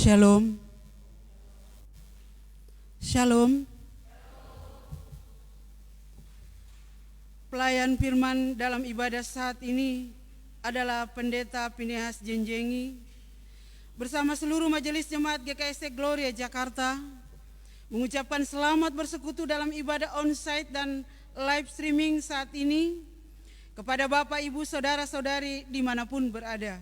Shalom. Shalom. Pelayan firman dalam ibadah saat ini adalah Pendeta Pinehas Jenjengi bersama seluruh majelis jemaat GKST Gloria Jakarta mengucapkan selamat bersekutu dalam ibadah onsite dan live streaming saat ini kepada Bapak, Ibu, Saudara-saudari dimanapun berada.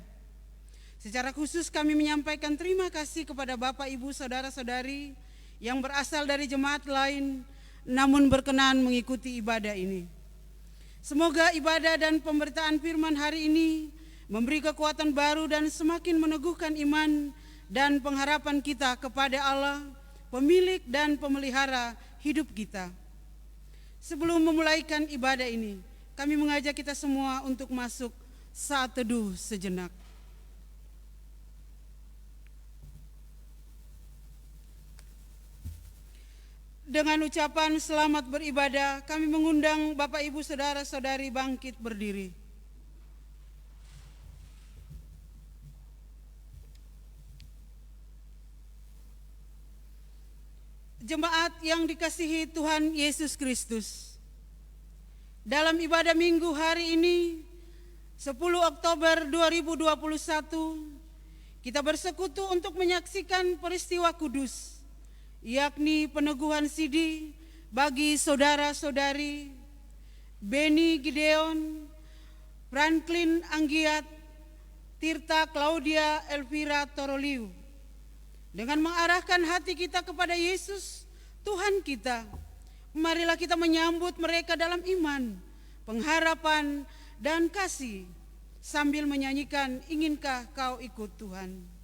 Secara khusus kami menyampaikan terima kasih kepada Bapak, Ibu, Saudara-saudari yang berasal dari jemaat lain namun berkenan mengikuti ibadah ini. Semoga ibadah dan pemberitaan firman hari ini memberi kekuatan baru dan semakin meneguhkan iman dan pengharapan kita kepada Allah, pemilik dan pemelihara hidup kita. Sebelum memulaikan ibadah ini, kami mengajak kita semua untuk masuk saat teduh sejenak. Dengan ucapan selamat beribadah, kami mengundang Bapak, Ibu, Saudara-saudari bangkit berdiri. Jemaat yang dikasihi Tuhan Yesus Kristus, dalam ibadah minggu hari ini, 10 Oktober 2021, kita bersekutu untuk menyaksikan peristiwa kudus, yakni peneguhan sidi bagi saudara-saudari Beni Gideon, Franklin Anggiat, Tirta Claudia Elvira Toroliu. Dengan mengarahkan hati kita kepada Yesus, Tuhan kita, marilah kita menyambut mereka dalam iman, pengharapan, dan kasih, sambil menyanyikan Inginkah Kau Ikut Tuhan.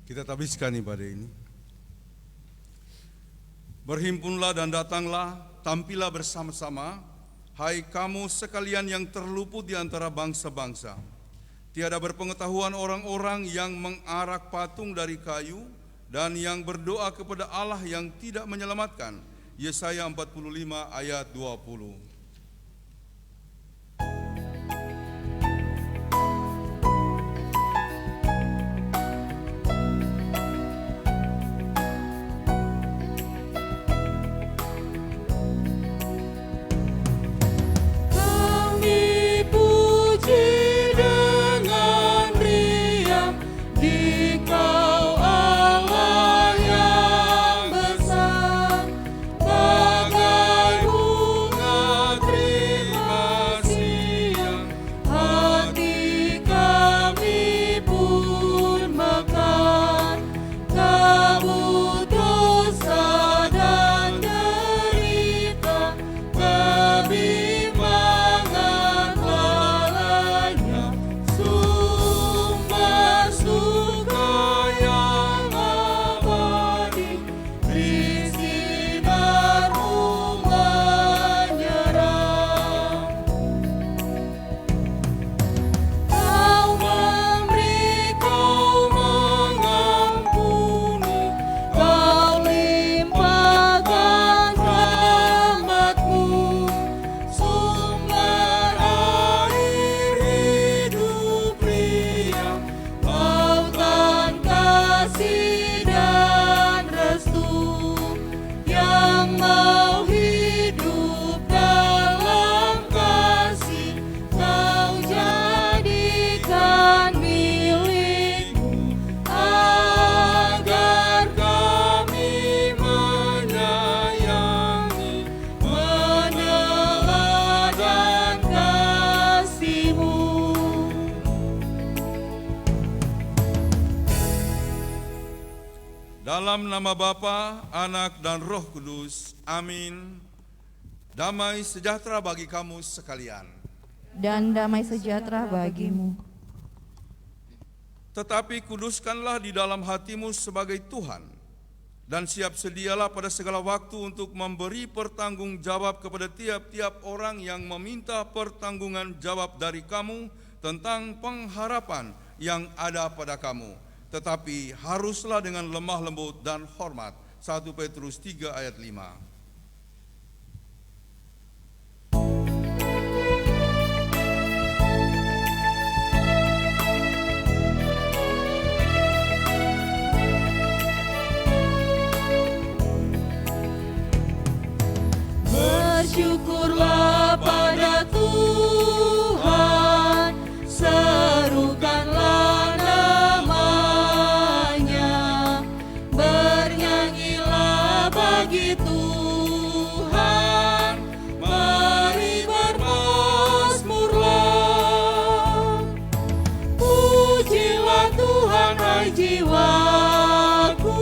Kita tabiskan ibadah ini. Berhimpunlah dan datanglah, tampillah bersama-sama, hai kamu sekalian yang terluput di antara bangsa-bangsa. Tiada berpengetahuan orang-orang yang mengarak patung dari kayu dan yang berdoa kepada Allah yang tidak menyelamatkan. Yesaya 45 ayat 20. Bagai bunga kasih dan restu, yang mau hidup dalam kasih, Kau jadikan milikmu, agar kami menyayangi, meneladan kasih-Mu. Dalam nama Bapa, Anak, dan Roh Kudus. Amin. Damai sejahtera bagi kamu sekalian. Dan damai sejahtera bagimu. Tetapi kuduskanlah di dalam hatimu sebagai Tuhan, dan siap sedialah pada segala waktu untuk memberi pertanggungjawab kepada tiap-tiap orang yang meminta pertanggungan jawab dari kamu tentang pengharapan yang ada pada kamu. Tetapi haruslah dengan lemah lembut dan hormat. 1 Petrus 3 ayat 5. Bersyukurlah pada Tuhan, serukanlah nama-Nya, bernyanyilah bagi Tuhan, mari bermazmurlah. Pujilah Tuhan, hai jiwaku,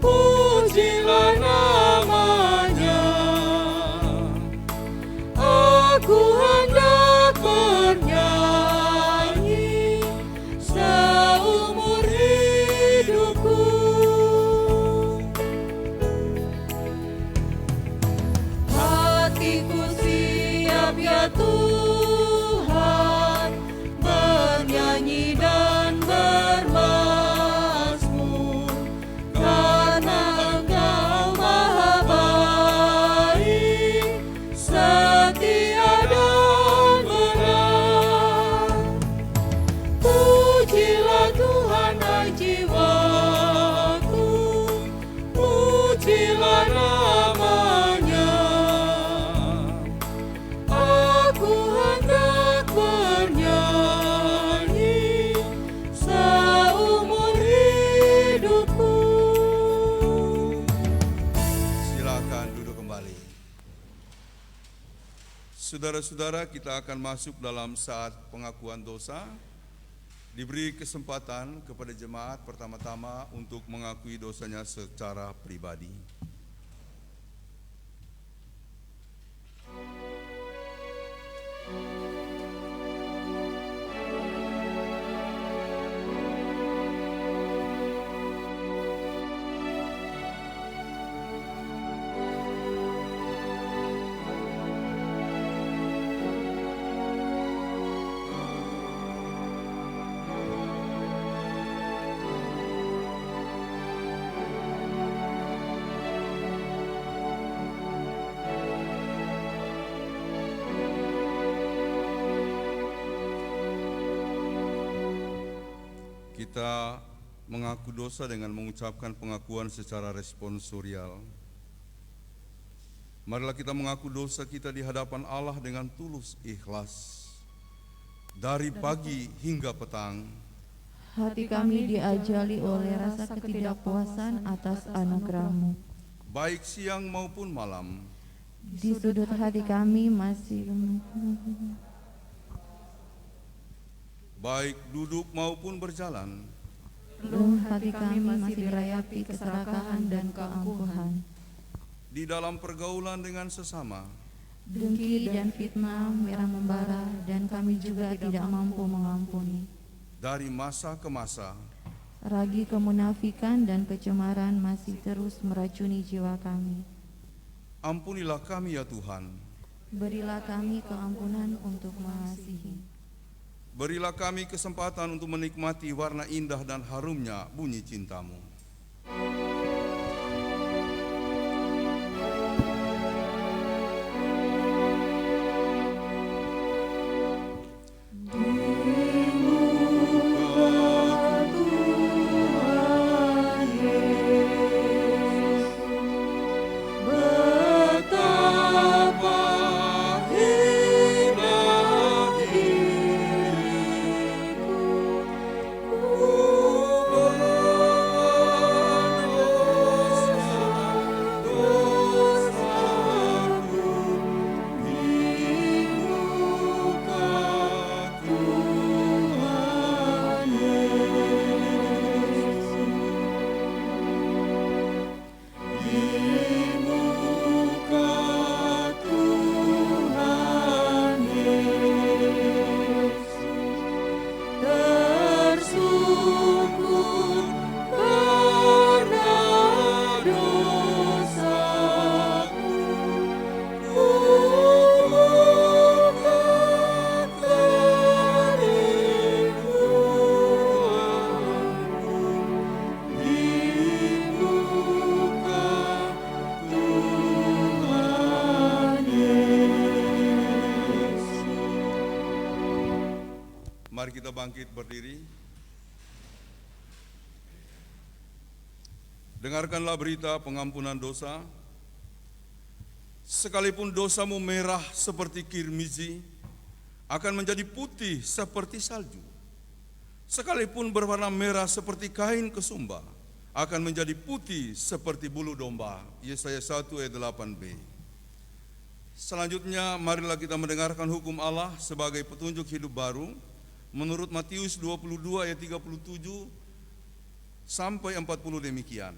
pujilah nama-Nya. Aku hendak bernyanyi seumur hidupku. Hatiku siap ya Tuhan, bernyanyi dan bermazmur, karena Engkau maha baik, setia dan benar. Pujilah Tuhan, hai jiwaku, pujilah nama-Nya. Aku hendak bernyanyi seumur hidupku. Silakan duduk kembali. Saudara-saudara, kita akan masuk dalam saat pengakuan dosa. Diberi kesempatan kepada jemaat pertama-tama untuk mengakui dosanya secara pribadi. Kita mengaku dosa dengan mengucapkan pengakuan secara responsorial. Marilah kita mengaku dosa kita di hadapan Allah dengan tulus ikhlas. Dari pagi hingga petang, Hati kami diajali oleh rasa ketidakpuasan atas anugerah-Mu. baik siang maupun malam, Di sudut hati kami masih baik duduk maupun berjalan, relung hati kami masih dirayapi keserakahan dan keangkuhan. di dalam pergaulan dengan sesama, Dengki dan fitnah merah membara, dan kami juga tidak mampu mengampuni. dari masa ke masa, Ragi kemunafikan dan kecemaran masih terus meracuni jiwa kami. ampunilah kami ya Tuhan. Berilah kami keampunan untuk mengasihi. Berilah kami kesempatan untuk menikmati warna indah dan harumnya bunyi cinta-Mu. Tuhan Mari kita bangkit berdiri. Dengarkanlah berita pengampunan dosa. Sekalipun dosamu merah seperti kirmizi, akan menjadi putih seperti salju. Sekalipun berwarna merah seperti kain kesumba, akan menjadi putih seperti bulu domba. Yesaya 1 ayat 8b. Selanjutnya marilah kita mendengarkan hukum Allah sebagai petunjuk hidup baru menurut Matius 22 ayat 37 sampai 40 demikian.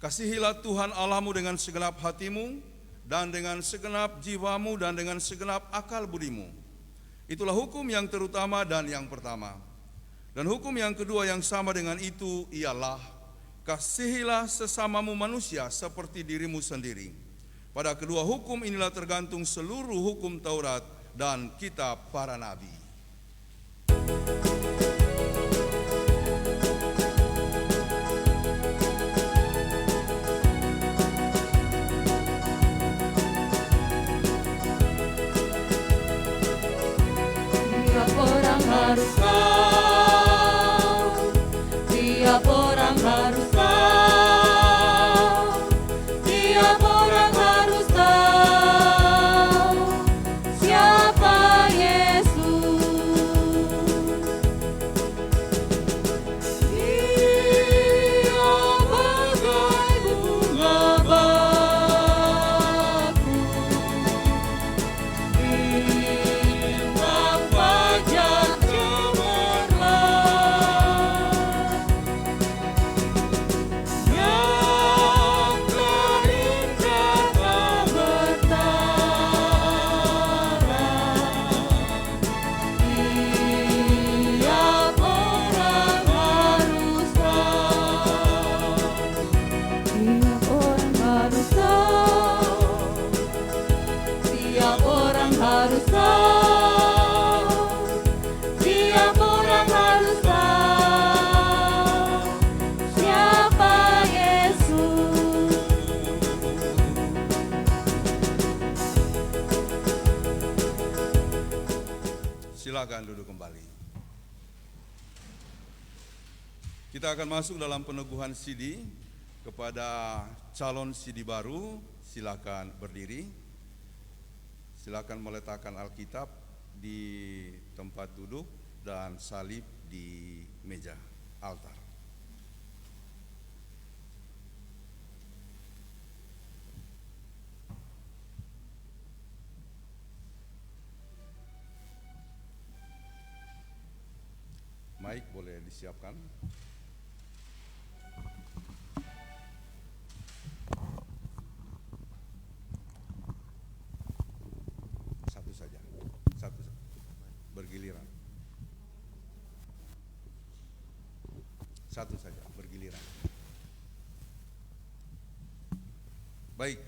Kasihilah Tuhan Allahmu dengan segenap hatimu dan dengan segenap jiwamu dan dengan segenap akal budimu. Itulah hukum yang terutama dan yang pertama. Dan hukum yang kedua yang sama dengan itu ialah kasihilah sesamamu manusia seperti dirimu sendiri. Pada kedua hukum inilah tergantung seluruh hukum Taurat dan kitab para nabi. Tiap orang harus tahu, tiap orang harus tahu, tiap orang harus tahu siapa Yesus. Dia bagai bunga bakung, bintang fajar cemerlang, yang terindah tak bertara. Tiap orang harus tahu, tiap orang harus tahu, tiap orang harus tahu, tiap orang harus tahu siapa Yesus. Silakan duduk kembali. Kita akan masuk dalam peneguhan sidi kepada calon sidi baru. Silakan berdiri. Silakan meletakkan Alkitab di tempat duduk dan salib di meja altar. Mic boleh disiapkan. Satu saja, bergiliran. Satu saja, bergiliran. Baik.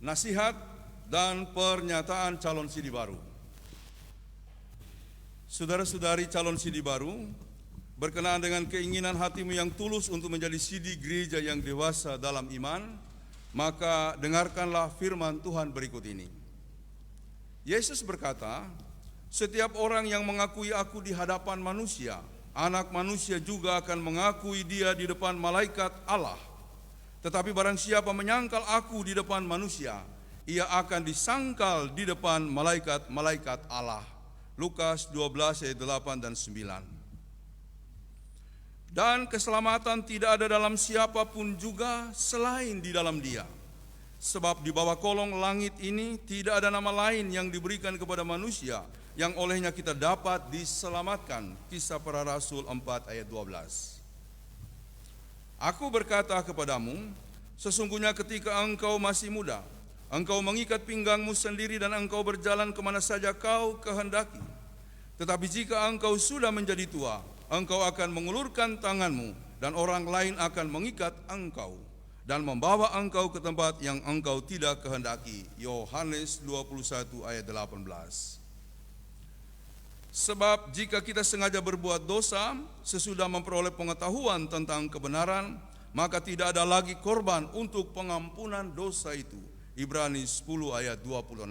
Nasihat dan pernyataan calon sidi baru. Saudara-saudari calon sidi baru, berkenaan dengan keinginan hatimu yang tulus untuk menjadi sidi gereja yang dewasa dalam iman, maka dengarkanlah firman Tuhan berikut ini. Yesus berkata, setiap orang yang mengakui aku di hadapan manusia, anak manusia juga akan mengakui dia di depan malaikat Allah. Tetapi barang siapa menyangkal aku di depan manusia, ia akan disangkal di depan malaikat-malaikat Allah. Lukas 12 ayat 8 dan 9. Dan keselamatan tidak ada dalam siapapun juga selain di dalam Dia. Sebab di bawah kolong langit ini tidak ada nama lain yang diberikan kepada manusia yang olehnya kita dapat diselamatkan. Kisah Para Rasul 4 ayat 12. Aku berkata kepadamu, sesungguhnya ketika engkau masih muda, engkau mengikat pinggangmu sendiri dan engkau berjalan kemana saja kau kehendaki. Tetapi jika engkau sudah menjadi tua, engkau akan mengulurkan tanganmu dan orang lain akan mengikat engkau dan membawa engkau ke tempat yang engkau tidak kehendaki. Yohanes 21 ayat 18. Sebab jika kita sengaja berbuat dosa sesudah memperoleh pengetahuan tentang kebenaran, maka tidak ada lagi korban untuk pengampunan dosa itu. Ibrani 10 ayat 26.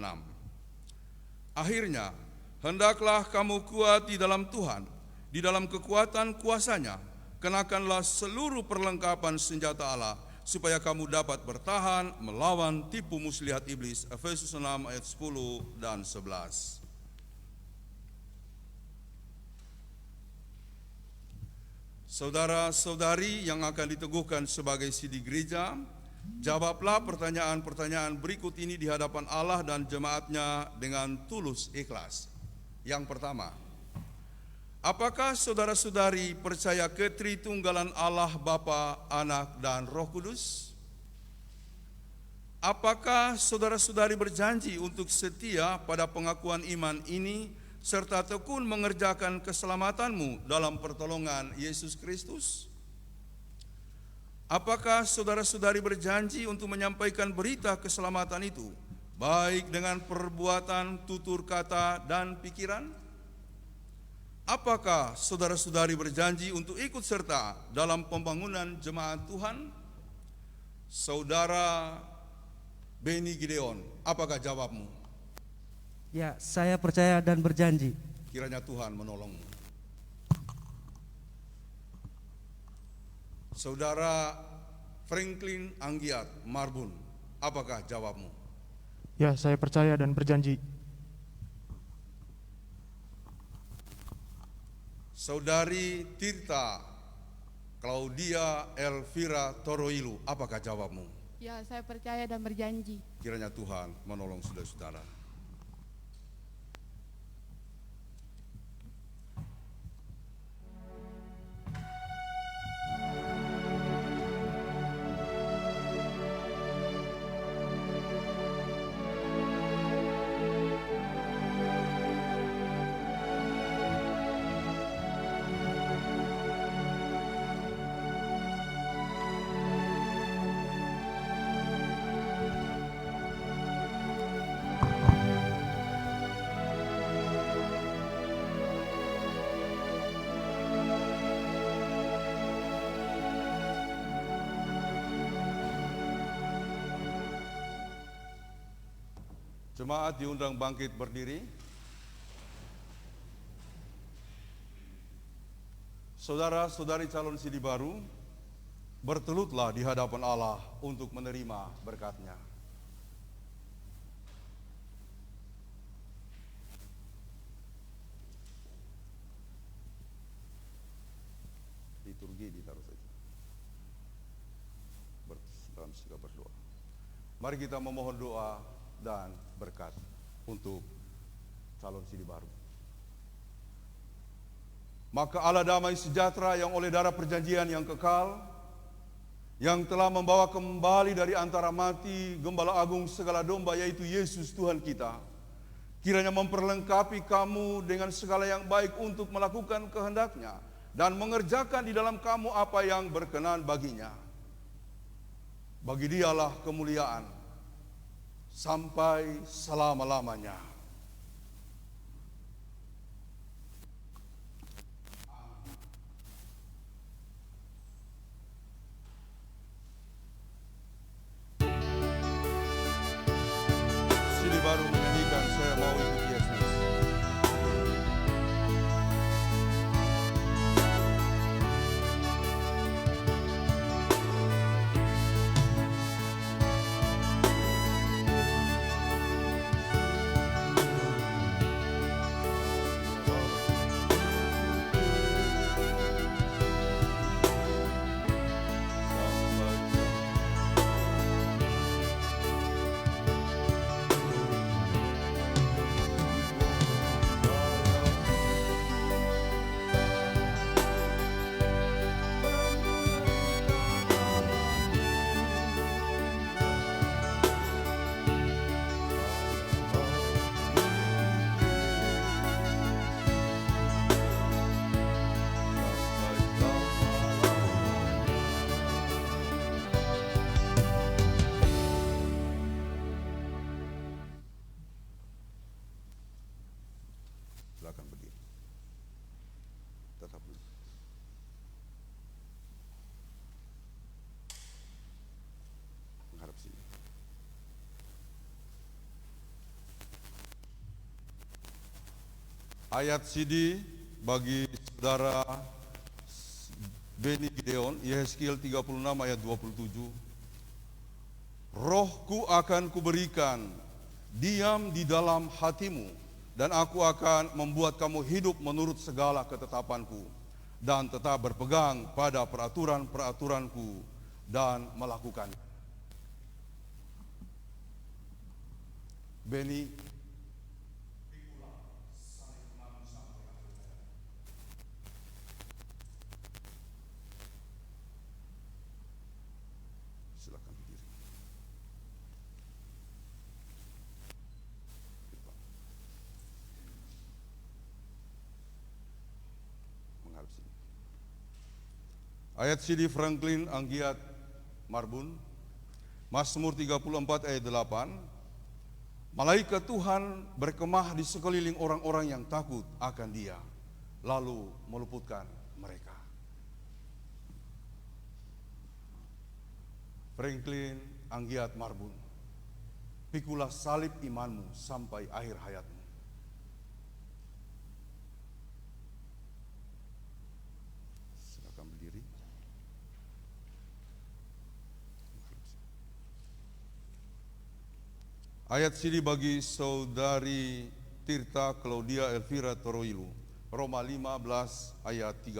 Akhirnya, Hendaklah kamu kuat di dalam Tuhan, di dalam kekuatan kuasa-Nya. Kenakanlah seluruh perlengkapan senjata Allah, supaya kamu dapat bertahan melawan tipu muslihat iblis. Efesus 6 ayat 10 dan 11. Saudara-saudari yang akan diteguhkan sebagai sidi gereja, jawablah pertanyaan-pertanyaan berikut ini di hadapan Allah dan jemaat-Nya dengan tulus ikhlas. Yang pertama, apakah saudara-saudari percaya ketritunggalan Allah Bapa, Anak, dan Roh Kudus? Apakah saudara-saudari berjanji untuk setia pada pengakuan iman ini serta tekun mengerjakan keselamatanmu dalam pertolongan Yesus Kristus? Apakah saudara-saudari berjanji untuk menyampaikan berita keselamatan itu, baik dengan perbuatan, tutur kata, dan pikiran? Apakah saudara-saudari berjanji untuk ikut serta dalam pembangunan jemaat Tuhan? Saudara Beni Gideon, apakah jawabmu? Ya, saya percaya dan berjanji. Kiranya Tuhan menolongmu. Saudara Franklin Anggiat Marbun, apakah jawabmu? Ya, saya percaya dan berjanji. Saudari Tirta Claudia Elvira Toroilu, apakah jawabmu? Ya, saya percaya dan berjanji. Kiranya Tuhan menolong saudara-saudara. Jemaat diundang bangkit berdiri. Saudara-saudari calon sidi baru, bertelutlah di hadapan Allah untuk menerima berkat-Nya. Liturgi ditaruh saja. Dalam sikap berdoa. Mari kita memohon doa dan berkat untuk calon sidi baru. Maka Allah damai sejahtera yang oleh darah perjanjian yang kekal, yang telah membawa kembali dari antara mati Gembala Agung segala domba, yaitu Yesus Tuhan kita, kiranya memperlengkapi kamu dengan segala yang baik untuk melakukan kehendak-Nya dan mengerjakan di dalam kamu apa yang berkenan bagi-Nya. Bagi Dialah kemuliaan sampai selama-lamanya. Sidi baru menyanyikan Saya Mau Ikut Yesus. Ayat CD bagi saudara Beni Gideon, Yehezkiel 36 ayat 27. Rohku akan kuberikan diam di dalam hatimu, dan aku akan membuat kamu hidup menurut segala ketetapanku, dan tetap berpegang pada peraturan-peraturanku dan melakukannya. Beni silakan berdiri. Menghadap sini. Ayat CD Franklin Anggiat Marbun, Mazmur 34 ayat 8. Malaikat Tuhan berkemah di sekeliling orang-orang yang takut akan Dia, lalu meluputkan mereka. Franklin Anggiat Marbun, pikulah salib imanmu sampai akhir hayatmu. Silakan berdiri. Ayat CD bagi saudari Tirta Claudia Elvira Toroilu, Roma 15 ayat 13.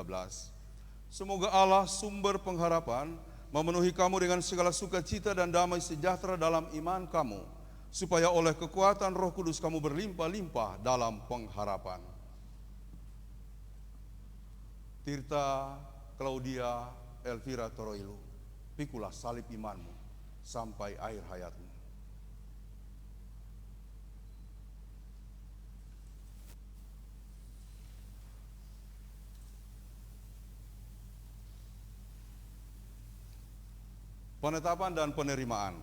Semoga Allah sumber pengharapan memenuhi kamu dengan segala sukacita dan damai sejahtera dalam iman kamu, supaya oleh kekuatan Roh Kudus kamu berlimpah-limpah dalam pengharapan. Tirta Claudia Elvira Toroilu, pikulah salib imanmu sampai akhir hayatmu. Penetapan dan penerimaan.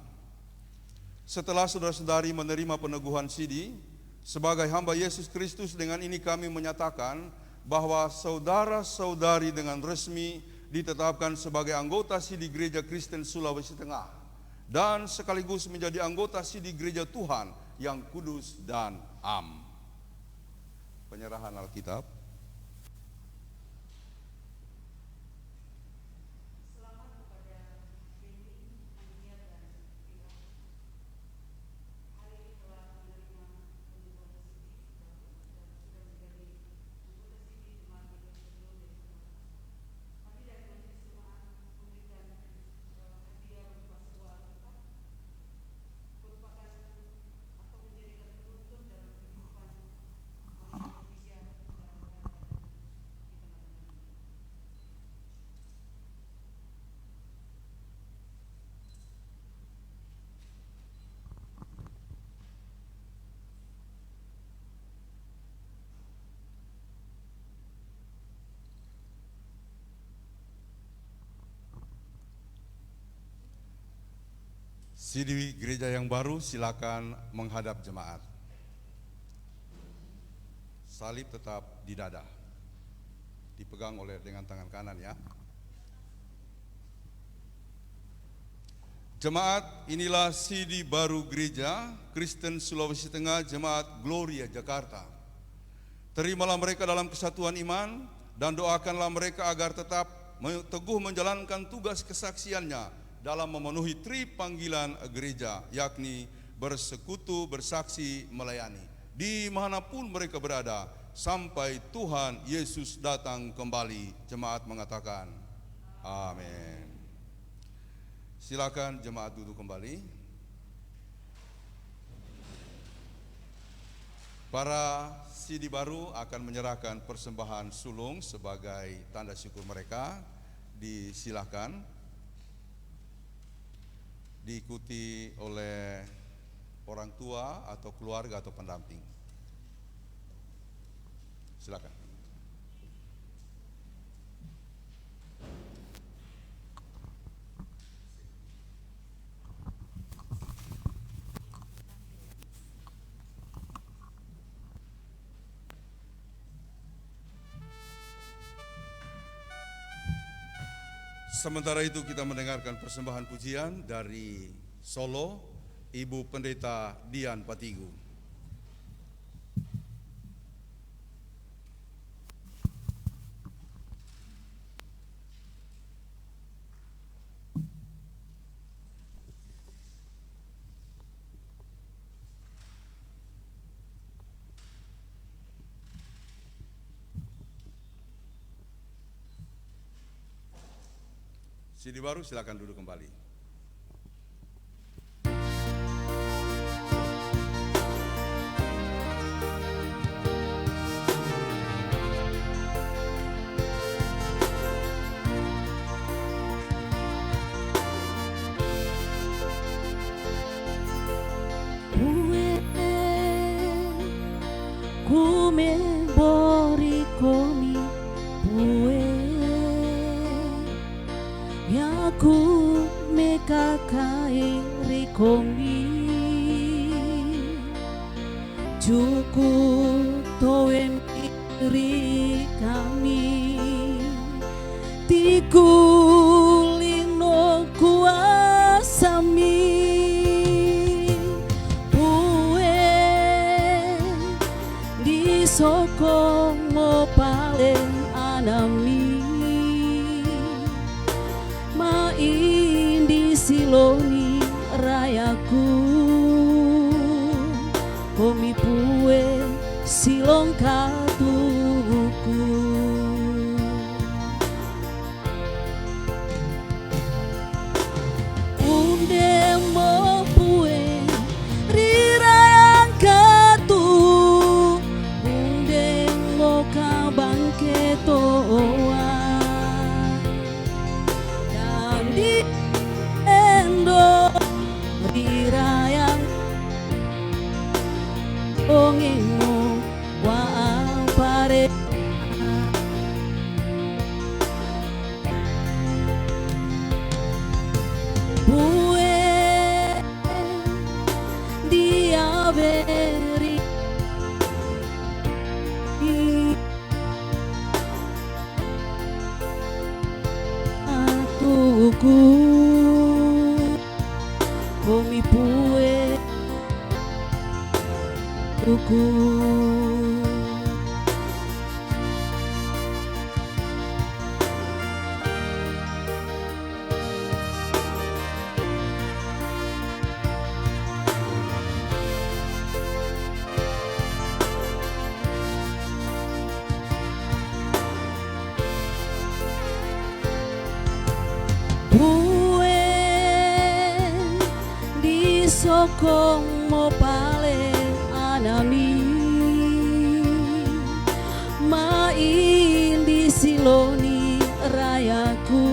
Setelah saudara-saudari menerima peneguhan CD sebagai hamba Yesus Kristus, dengan ini kami menyatakan bahwa saudara-saudari dengan resmi ditetapkan sebagai anggota CD Gereja Kristen Sulawesi Tengah dan sekaligus menjadi anggota CD Gereja Tuhan yang kudus dan am. Penyerahan Alkitab. CD gereja yang baru silakan menghadap jemaat. Salib tetap di dada, dipegang dengan tangan kanan ya. Jemaat, inilah CD baru Gereja Kristen Sulawesi Tengah, Jemaat Gloria Jakarta. Terimalah mereka dalam kesatuan iman dan doakanlah mereka agar tetap teguh menjalankan tugas kesaksiannya dalam memenuhi tri panggilan gereja, yakni bersekutu, bersaksi, melayani dimanapun mereka berada sampai Tuhan Yesus datang kembali. Jemaat mengatakan amin. Silakan jemaat duduk kembali. Para CD baru akan menyerahkan persembahan sulung sebagai tanda syukur mereka. Disilakan. Diikuti oleh orang tua atau keluarga atau pendamping. Silakan. Sementara itu kita mendengarkan persembahan pujian dari Solo, Ibu Pendeta Dian Patigu. CD baru silakan duduk kembali. Ku mekakai rikomi cukup toem iri kami tikulino kuasami bue di sokong mo paling anami indi siloni rayaku komi pue silong katuku unde mo pue rirayang katu unde mo kabangke toa di endo rirayang ongemo wa pare bue dia beri atuku komi pue tuku sokong mo pale anami main di siloni rayaku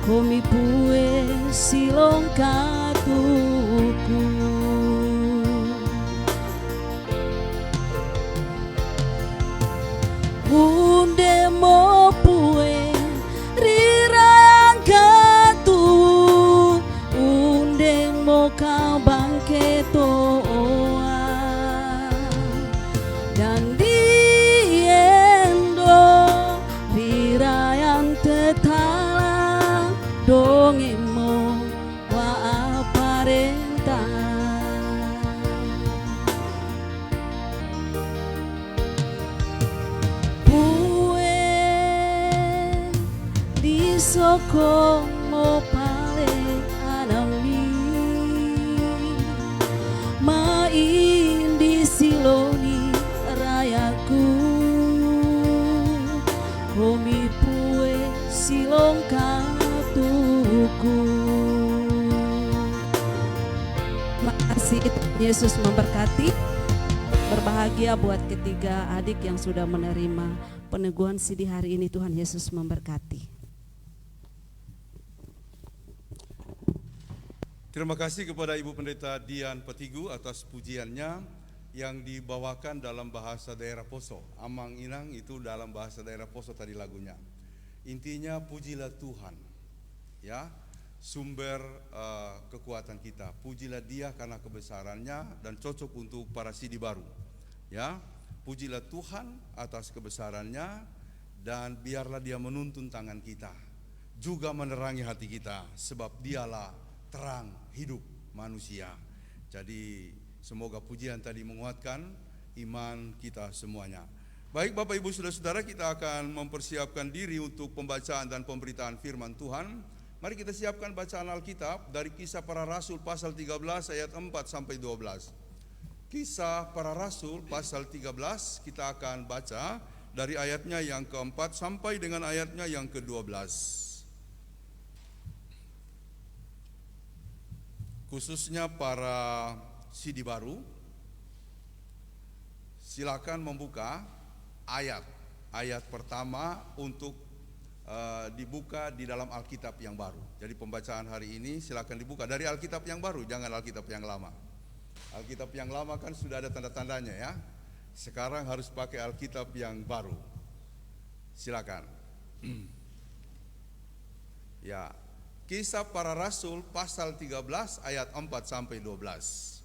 komi pue silong katuku unde mo pue rirayang katu kau bangke toa dan diendo rirayang tetala dongemo wa aparenta bue di sokong mo pale anami main di siloni rayaku komi pue silong katuku. Makasih, Yesus memberkati. Berbahagia buat ketiga adik yang sudah menerima peneguhan CD hari ini. Tuhan Yesus memberkati. Terima kasih kepada Ibu Pendeta Dian Petigu atas pujiannya yang dibawakan dalam bahasa daerah Poso. Amang Inang itu dalam bahasa daerah Poso tadi lagunya. Intinya pujilah Tuhan, ya, sumber kekuatan kita. Pujilah Dia karena kebesarannya dan cocok untuk para CD baru. Ya, pujilah Tuhan atas kebesarannya dan biarlah Dia menuntun tangan kita, juga menerangi hati kita, sebab Dialah terang hidup manusia. Jadi semoga pujian tadi menguatkan iman kita semuanya. Baik Bapak Ibu Saudara-saudara, kita akan mempersiapkan diri untuk pembacaan dan pemberitaan firman Tuhan. Mari kita siapkan bacaan Alkitab dari Kisah Para Rasul pasal 13 ayat 4 sampai 12. Kisah Para Rasul pasal 13 kita akan baca dari ayatnya yang keempat sampai dengan ayatnya yang ke-12. Khususnya para CD baru, silakan membuka ayat pertama untuk dibuka di dalam Alkitab yang baru. Jadi pembacaan hari ini silakan dibuka dari Alkitab yang baru, jangan Alkitab yang lama. Alkitab yang lama kan sudah ada tanda-tandanya ya. Sekarang harus pakai Alkitab yang baru. Silakan. Ya, Kisah Para Rasul pasal 13 ayat 4 sampai 12.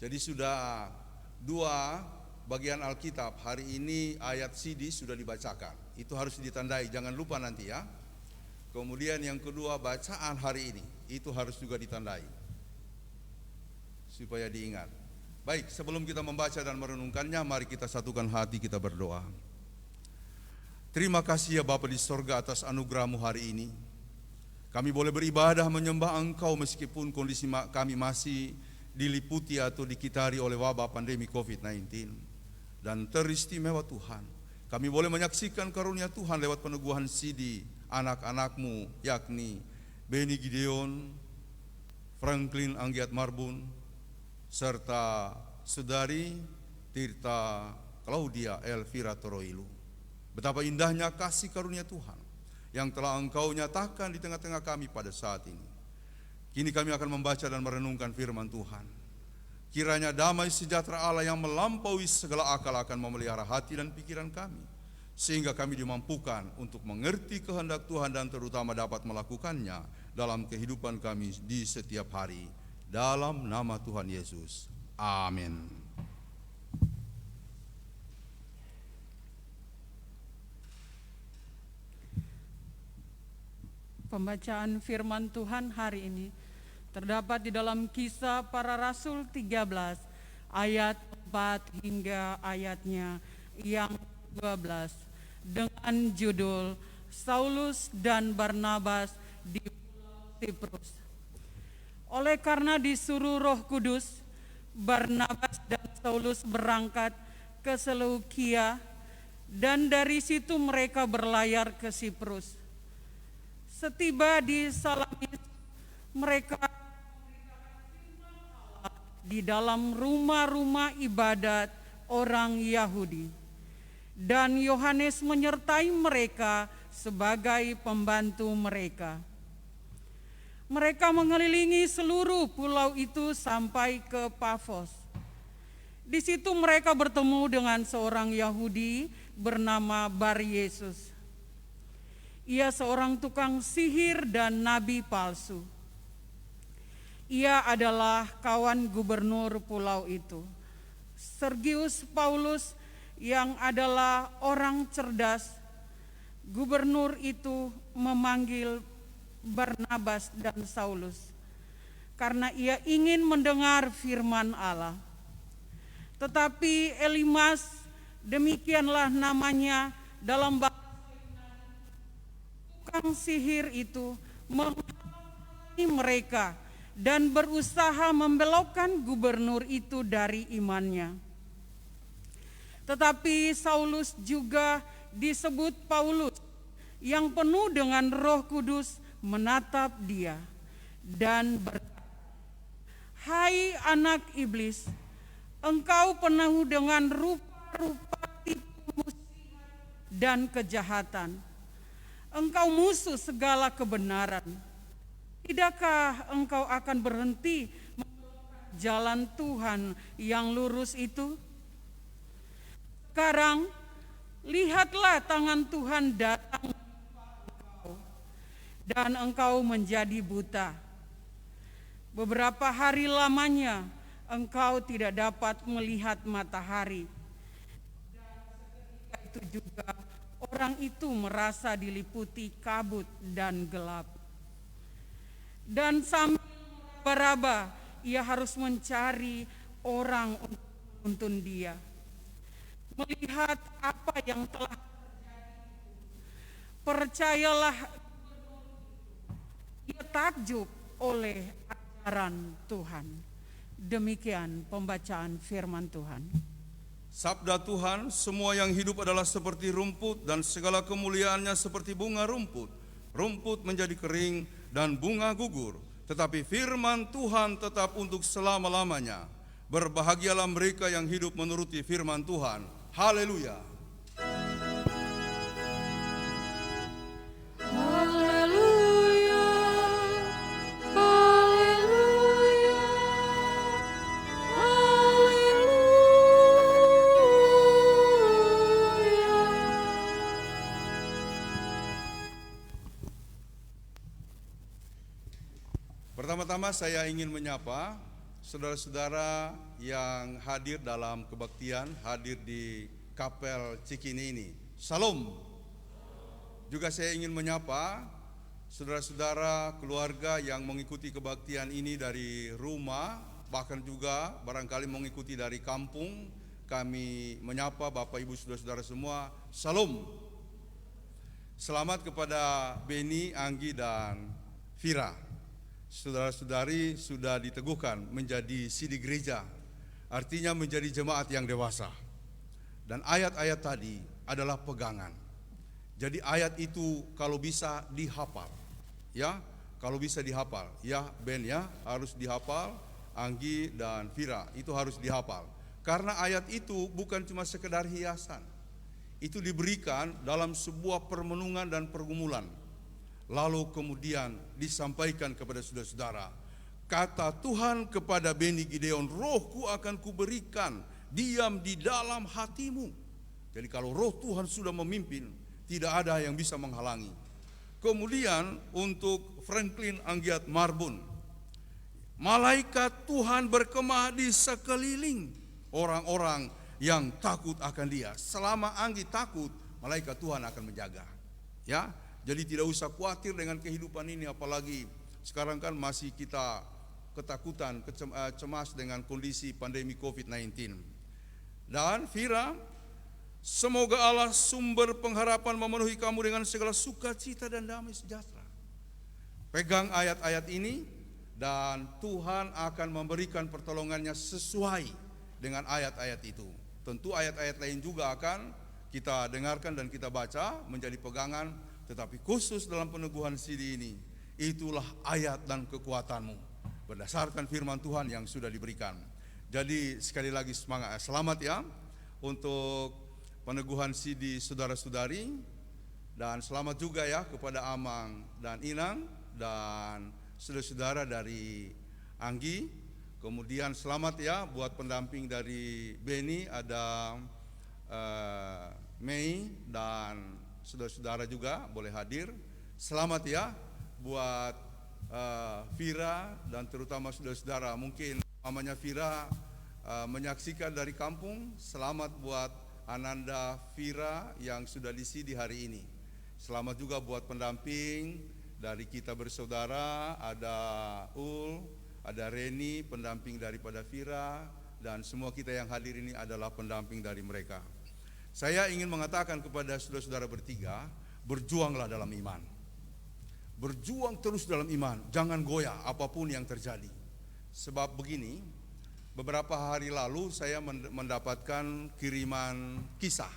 Jadi sudah dua bagian Alkitab, hari ini ayat CD sudah dibacakan. Itu harus ditandai, jangan lupa nanti ya. Kemudian yang kedua, bacaan hari ini itu harus juga ditandai supaya diingat. Baik, sebelum kita membaca dan merenungkannya, mari kita satukan hati, kita berdoa. Terima kasih ya Bapa di sorga atas anugerah-Mu hari ini. Kami boleh beribadah menyembah Engkau meskipun kondisi kami masih diliputi atau dikitari oleh wabah pandemi COVID-19. Dan teristimewa Tuhan, kami boleh menyaksikan karunia Tuhan lewat peneguhan CD anak-anak-Mu, yakni Beni Gideon, Franklin Anggiat Marbun, serta Saudari Tirta Claudia Elvira Toroilu. Betapa indahnya kasih karunia Tuhan yang telah Engkau nyatakan di tengah-tengah kami pada saat ini. Kini kami akan membaca dan merenungkan firman Tuhan. Kiranya damai sejahtera Allah yang melampaui segala akal akan memelihara hati dan pikiran kami, sehingga kami dimampukan untuk mengerti kehendak Tuhan dan terutama dapat melakukannya dalam kehidupan kami di setiap hari. Dalam nama Tuhan Yesus. Amin. Pembacaan firman Tuhan hari ini terdapat di dalam Kisah Para Rasul 13 ayat 4 hingga ayatnya yang 12 dengan judul Saulus dan Barnabas di Pulau Siprus. Oleh karena disuruh Roh Kudus, Barnabas dan Saulus berangkat ke Seleukia dan dari situ mereka berlayar ke Siprus. Setiba di Salamis, mereka di dalam rumah-rumah ibadat orang Yahudi, dan Yohanes menyertai mereka sebagai pembantu mereka. Mereka mengelilingi seluruh pulau itu sampai ke Pafos. Di situ mereka bertemu dengan seorang Yahudi bernama Bar-Yesus. Ia seorang tukang sihir dan nabi palsu. Ia adalah kawan gubernur pulau itu, Sergius Paulus, yang adalah orang cerdas. Gubernur itu memanggil Barnabas dan Saulus karena ia ingin mendengar firman Allah. Tetapi Elimas, demikianlah namanya dalam bahasa tukang sihir itu, menghalangi mereka dan berusaha membelokkan gubernur itu dari imannya. Tetapi Saulus juga disebut Paulus, yang penuh dengan Roh Kudus menatap dia dan berkata, "Hai anak iblis, engkau penuh dengan rupa-rupa tipu muslihat dan kejahatan. Engkau musuh segala kebenaran. Tidakkah engkau akan berhenti membelokkan jalan Tuhan yang lurus itu? Sekarang lihatlah tangan Tuhan datang engkau, dan engkau menjadi buta. Beberapa hari lamanya engkau tidak dapat melihat matahari." Dan seketika itu juga orang itu merasa diliputi kabut dan gelap. Dan sambil meraba-raba, ia harus mencari orang untuk menuntun dia. Melihat apa yang telah terjadi, percayalah, ia takjub oleh ajaran Tuhan. Demikian pembacaan firman Tuhan. Sabda Tuhan, semua yang hidup adalah seperti rumput dan segala kemuliaannya seperti bunga rumput. Rumput menjadi kering dan bunga gugur, tetapi firman Tuhan tetap untuk selama-lamanya. Berbahagialah mereka yang hidup menuruti firman Tuhan. Haleluya. Haleluya, haleluya, haleluya. Pertama-tama saya ingin menyapa saudara-saudara yang hadir dalam kebaktian, hadir di Kapel Cikini ini. Salam. Juga saya ingin menyapa saudara-saudara keluarga yang mengikuti kebaktian ini dari rumah, bahkan juga barangkali mengikuti dari kampung. Kami menyapa Bapak Ibu saudara-saudara semua. Salam. Selamat kepada Beni, Anggi, dan Vira. Saudara-saudari sudah diteguhkan menjadi sidi gereja, artinya menjadi jemaat yang dewasa. Dan ayat-ayat tadi adalah pegangan. Jadi ayat itu kalau bisa dihafal, ya, kalau bisa dihafal, ya Ben ya, harus dihafal, Anggi dan Vira itu harus dihafal. Karena ayat itu bukan cuma sekedar hiasan, itu diberikan dalam sebuah permenungan dan pergumulan. Lalu kemudian disampaikan kepada saudara-saudara, kata Tuhan kepada Beni Gideon, rohku akan kuberikan diam di dalam hatimu. Jadi kalau roh Tuhan sudah memimpin, tidak ada yang bisa menghalangi. Kemudian untuk Franklin Anggiat Marbun, malaikat Tuhan berkemah di sekeliling orang-orang yang takut akan Dia. Selama Anggi takut, malaikat Tuhan akan menjaga. Ya, jadi tidak usah khawatir dengan kehidupan ini, apalagi sekarang kan masih kita ketakutan, cemas dengan kondisi pandemi COVID-19. Dan Vira, semoga Allah sumber pengharapan memenuhi kamu dengan segala sukacita dan damai sejahtera. Pegang ayat-ayat ini dan Tuhan akan memberikan pertolongannya sesuai dengan ayat-ayat itu. Tentu ayat-ayat lain juga akan kita dengarkan dan kita baca menjadi pegangan, tetapi khusus dalam peneguhan sidi ini, itulah ayat dan kekuatanmu berdasarkan firman Tuhan yang sudah diberikan. Jadi sekali lagi semangat, selamat ya untuk peneguhan sidi saudara-saudari, dan selamat juga ya kepada Amang dan Inang dan saudara-saudara dari Anggi. Kemudian selamat ya buat pendamping dari Beni, ada Mei dan saudara-saudara juga boleh hadir. Selamat ya buat Vira dan terutama saudara-saudara, mungkin mamanya Vira menyaksikan dari kampung. Selamat buat Ananda Vira yang sudah di sini hari ini. Selamat juga buat pendamping dari kita bersaudara, ada Ul, ada Reni, pendamping daripada Vira, dan semua kita yang hadir ini adalah pendamping dari mereka. Saya ingin mengatakan kepada saudara-saudara bertiga, berjuanglah dalam iman. Berjuang terus dalam iman, jangan goyah apapun yang terjadi. Sebab begini, beberapa hari lalu saya mendapatkan kiriman kisah.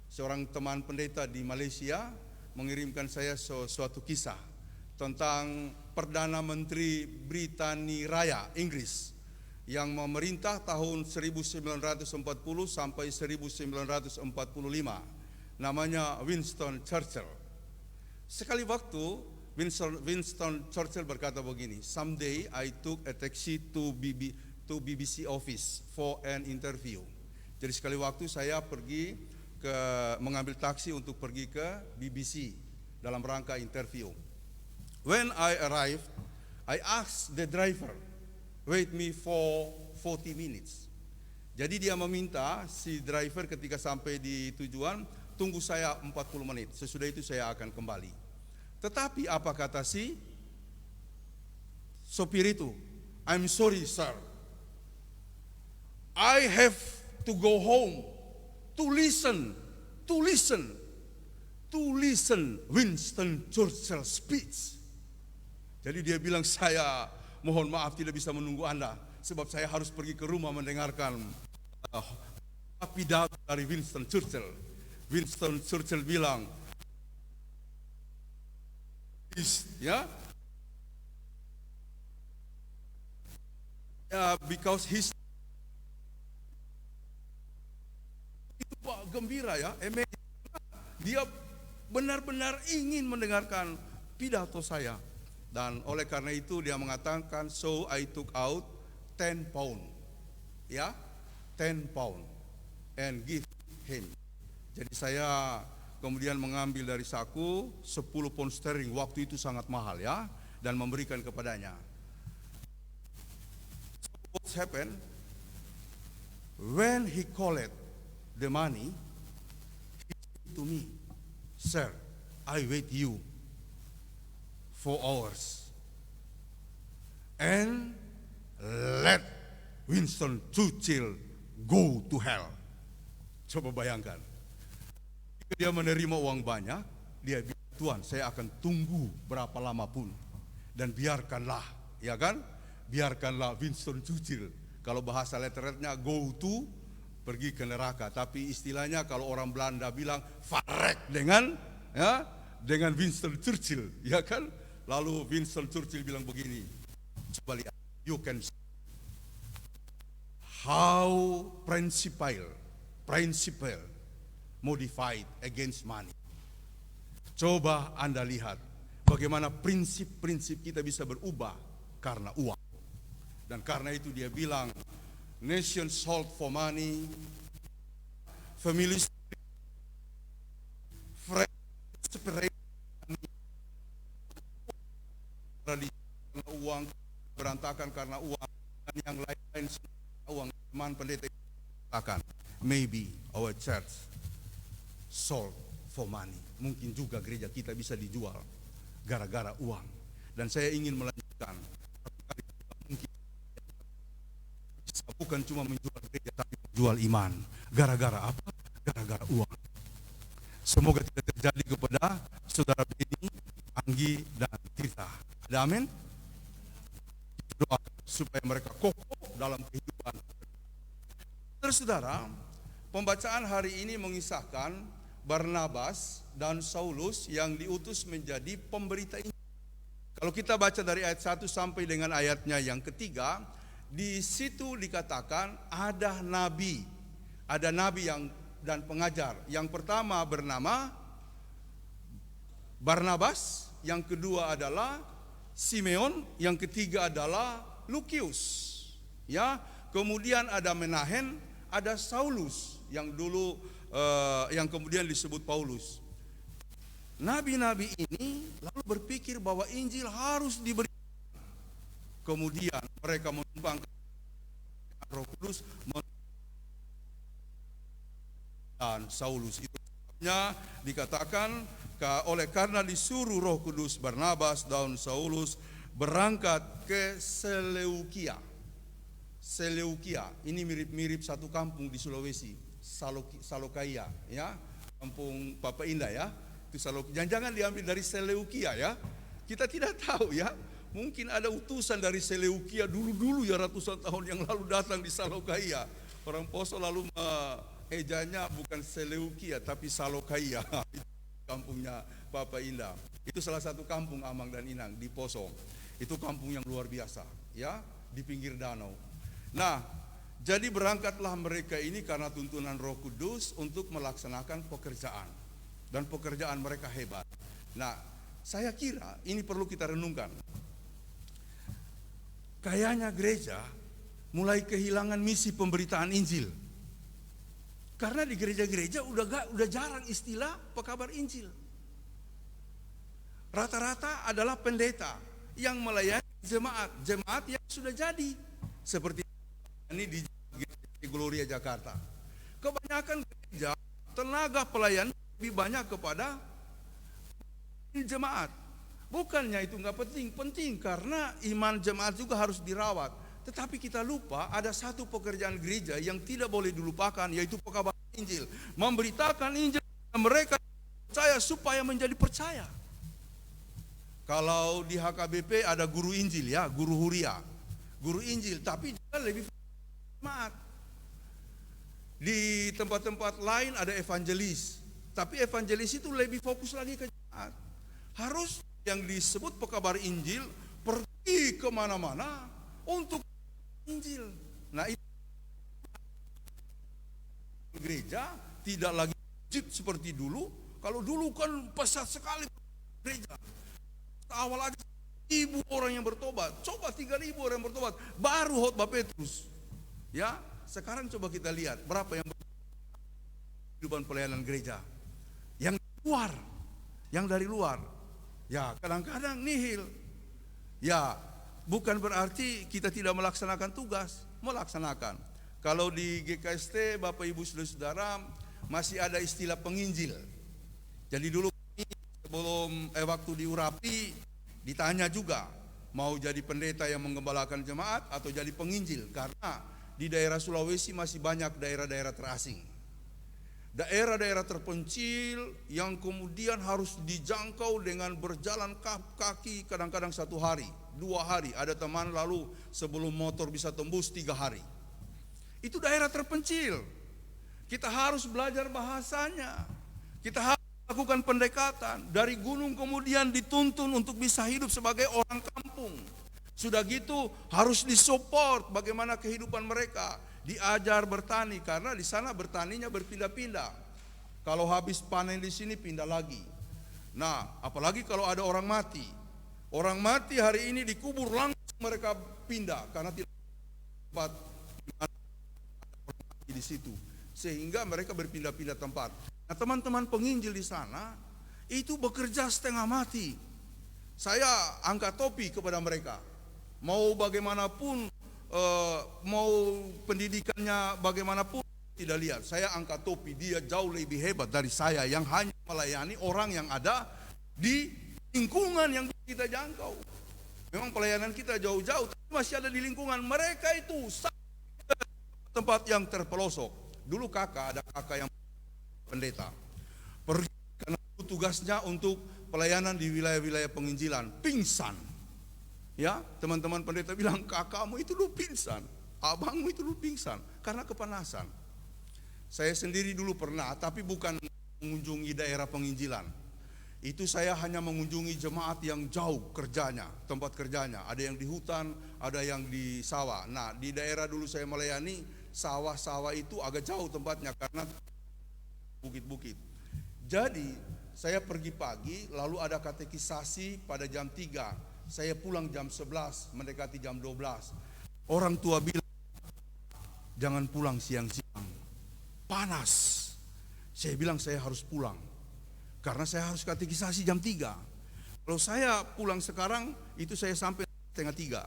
Seorang teman pendeta di Malaysia mengirimkan saya suatu kisah tentang Perdana Menteri Britania Raya Inggris yang memerintah tahun 1940 sampai 1945, namanya Winston Churchill. Sekali waktu Winston Churchill berkata begini, someday I took a taxi to BBC office for an interview. Jadi sekali waktu saya pergi mengambil taksi untuk pergi ke BBC dalam rangka interview. When I arrived, I asked the driver, wait me for 40 minutes. Jadi dia meminta si driver ketika sampai di tujuan, tunggu saya 40 menit. Sesudah itu saya akan kembali. Tetapi apa kata si sopir itu? I'm sorry sir, I have to go home to listen Winston Churchill speech. Jadi dia bilang, saya mohon maaf tidak bisa menunggu Anda, sebab saya harus pergi ke rumah mendengarkan pidato dari Winston Churchill. Winston Churchill bilang, because his itu gembira ya, dia benar-benar ingin mendengarkan pidato saya. Dan oleh karena itu dia mengatakan, so I took out 10 pound, ya, 10 pound and give him. Jadi saya kemudian mengambil dari saku 10 pound sterling, waktu itu sangat mahal ya, dan memberikan kepadanya. So what happened? When he collected the money, he said to me, "Sir, I wait you for hours and let Winston Churchill go to hell." Coba bayangkan, jika dia menerima uang banyak, dia bilang, "Tuhan, saya akan tunggu berapa lama pun, dan biarkanlah, ya kan, biarkanlah Winston Churchill." Kalau bahasa letternya go to, pergi ke neraka, tapi istilahnya kalau orang Belanda bilang farek dengan Winston Churchill, ya kan? Lalu Winston Churchill bilang begini, coba lihat, you can see how principle modified against money. Coba Anda lihat bagaimana prinsip-prinsip kita bisa berubah karena uang. Dan karena itu dia bilang, nation sold for money, families separate karena uang, berantakan karena uang, dan yang lain-lain uang. Teman pendeta katakan, maybe our church sold for money. Mungkin juga gereja kita bisa dijual gara-gara uang. Dan saya ingin melanjutkan, mungkin bukan cuma menjual gereja, tapi menjual iman. Gara-gara apa? Gara-gara uang. Semoga tidak terjadi kepada saudara Beni, Anggi, dan Tirta. Ada amin? Doakan supaya mereka kokoh dalam kehidupan. Saudara, pembacaan hari ini mengisahkan Barnabas dan Saulus yang diutus menjadi pemberita Injil. Kalau kita baca dari ayat 1 sampai dengan ayatnya yang ketiga, di situ dikatakan ada nabi yang dan pengajar. Yang pertama bernama Barnabas, yang kedua adalah Simeon, yang ketiga adalah Lukius. Ya, kemudian ada Menahem, ada Saulus yang dulu yang kemudian disebut Paulus. Nabi-nabi ini lalu berpikir bahwa Injil harus diberi. Kemudian mereka menumpangkan Roh Kudus dan Saulus. Itu sebabnya dikatakan oleh karena disuruh Roh Kudus, Barnabas dan Saulus berangkat ke Seleukia. Seleukia ini mirip-mirip satu kampung di Sulawesi, Salokaia, ya, kampung Papa Indah ya. Itu jangan diambil dari Seleukia ya. Kita tidak tahu ya. Mungkin ada utusan dari Seleukia dulu ya, ratusan tahun yang lalu datang di Salokaia. Orang Poso lalu ejanya bukan Seleukia tapi Salokaia. Kampungnya Papa Indah. Itu salah satu kampung Amang dan Inang di Poso. Itu kampung yang luar biasa ya, di pinggir danau. Nah, jadi berangkatlah mereka ini karena tuntunan Roh Kudus untuk melaksanakan pekerjaan. Dan pekerjaan mereka hebat. Nah, saya kira ini perlu kita renungkan. Kayaknya gereja mulai kehilangan misi pemberitaan Injil. Karena di gereja-gereja udah jarang istilah pekabar Injil. Rata-rata adalah pendeta yang melayani jemaat yang sudah jadi. Seperti ini di Gloria Jakarta. Kebanyakan gereja tenaga pelayan lebih banyak kepada jemaat. Bukannya itu nggak penting karena iman jemaat juga harus dirawat. Tetapi kita lupa ada satu pekerjaan gereja yang tidak boleh dilupakan, yaitu pekabaran Injil. Memberitakan Injil mereka percaya supaya menjadi percaya. Kalau di HKBP ada guru Injil ya, guru Huria, guru Injil, tapi juga lebih jemaat. Di tempat-tempat lain ada evangelis, tapi evangelis itu lebih fokus lagi ke jemaat. Harus yang disebut pekabar Injil pergi kemana-mana untuk Injil. Nah, itu gereja tidak lagi wajib seperti dulu. Kalau dulu kan pesat sekali gereja. Awal aja 1.000 orang yang bertobat, coba 3.000 orang yang bertobat, baru khotbah Petrus. Ya, sekarang coba kita lihat berapa yang kehidupan pelayanan gereja. Yang luar, yang dari luar, ya kadang-kadang nihil. Ya, bukan berarti kita tidak melaksanakan tugas, melaksanakan. Kalau di GKST, Bapak Ibu Saudara-saudara, masih ada istilah penginjil. Jadi dulu sebelum waktu diurapi, ditanya juga mau jadi pendeta yang menggembalakan jemaat atau jadi penginjil, karena di daerah Sulawesi masih banyak daerah-daerah terasing, daerah-daerah terpencil yang kemudian harus dijangkau dengan berjalan kaki, kadang-kadang 1 hari, 2 hari. Ada teman lalu sebelum motor bisa tembus 3 hari. Itu daerah terpencil. Kita harus belajar bahasanya. Kita harus lakukan pendekatan. Dari gunung kemudian dituntun untuk bisa hidup sebagai orang kampung. Sudah gitu harus disupport bagaimana kehidupan mereka. Diajar bertani, karena di sana bertaninya berpindah-pindah. Kalau habis panen di sini pindah lagi. Nah, apalagi kalau ada orang mati. Orang mati hari ini dikubur, langsung mereka pindah karena tidak tempat di situ, sehingga mereka berpindah-pindah tempat. Nah, teman-teman penginjil di sana itu bekerja setengah mati. Saya angkat topi kepada mereka. Mau bagaimanapun, mau pendidikannya bagaimanapun, tidak lihat. Saya angkat topi, dia jauh lebih hebat dari saya yang hanya melayani orang yang ada di lingkungan yang kita jangkau. Memang pelayanan kita jauh-jauh, tapi masih ada di lingkungan mereka itu. Tempat yang terpelosok. Dulu ada kakak yang pendeta. Pergi karena tugasnya untuk pelayanan di wilayah-wilayah penginjilan. Pingsan. Ya, teman-teman pendeta bilang, kakakmu itu dulu pingsan, abangmu itu dulu pingsan karena kepanasan. Saya sendiri dulu pernah, tapi bukan mengunjungi daerah penginjilan. Itu saya hanya mengunjungi jemaat yang jauh kerjanya, tempat kerjanya. Ada yang di hutan, ada yang di sawah. Nah, di daerah dulu saya melayani, sawah-sawah itu agak jauh tempatnya karena bukit-bukit. Jadi saya pergi pagi, lalu ada katekisasi pada jam 3. Saya pulang jam 11, mendekati jam 12. Orang tua bilang, jangan pulang siang-siang, panas. Saya bilang saya harus pulang, karena saya harus katekisasi jam 3. Kalau saya pulang sekarang, itu saya sampai setengah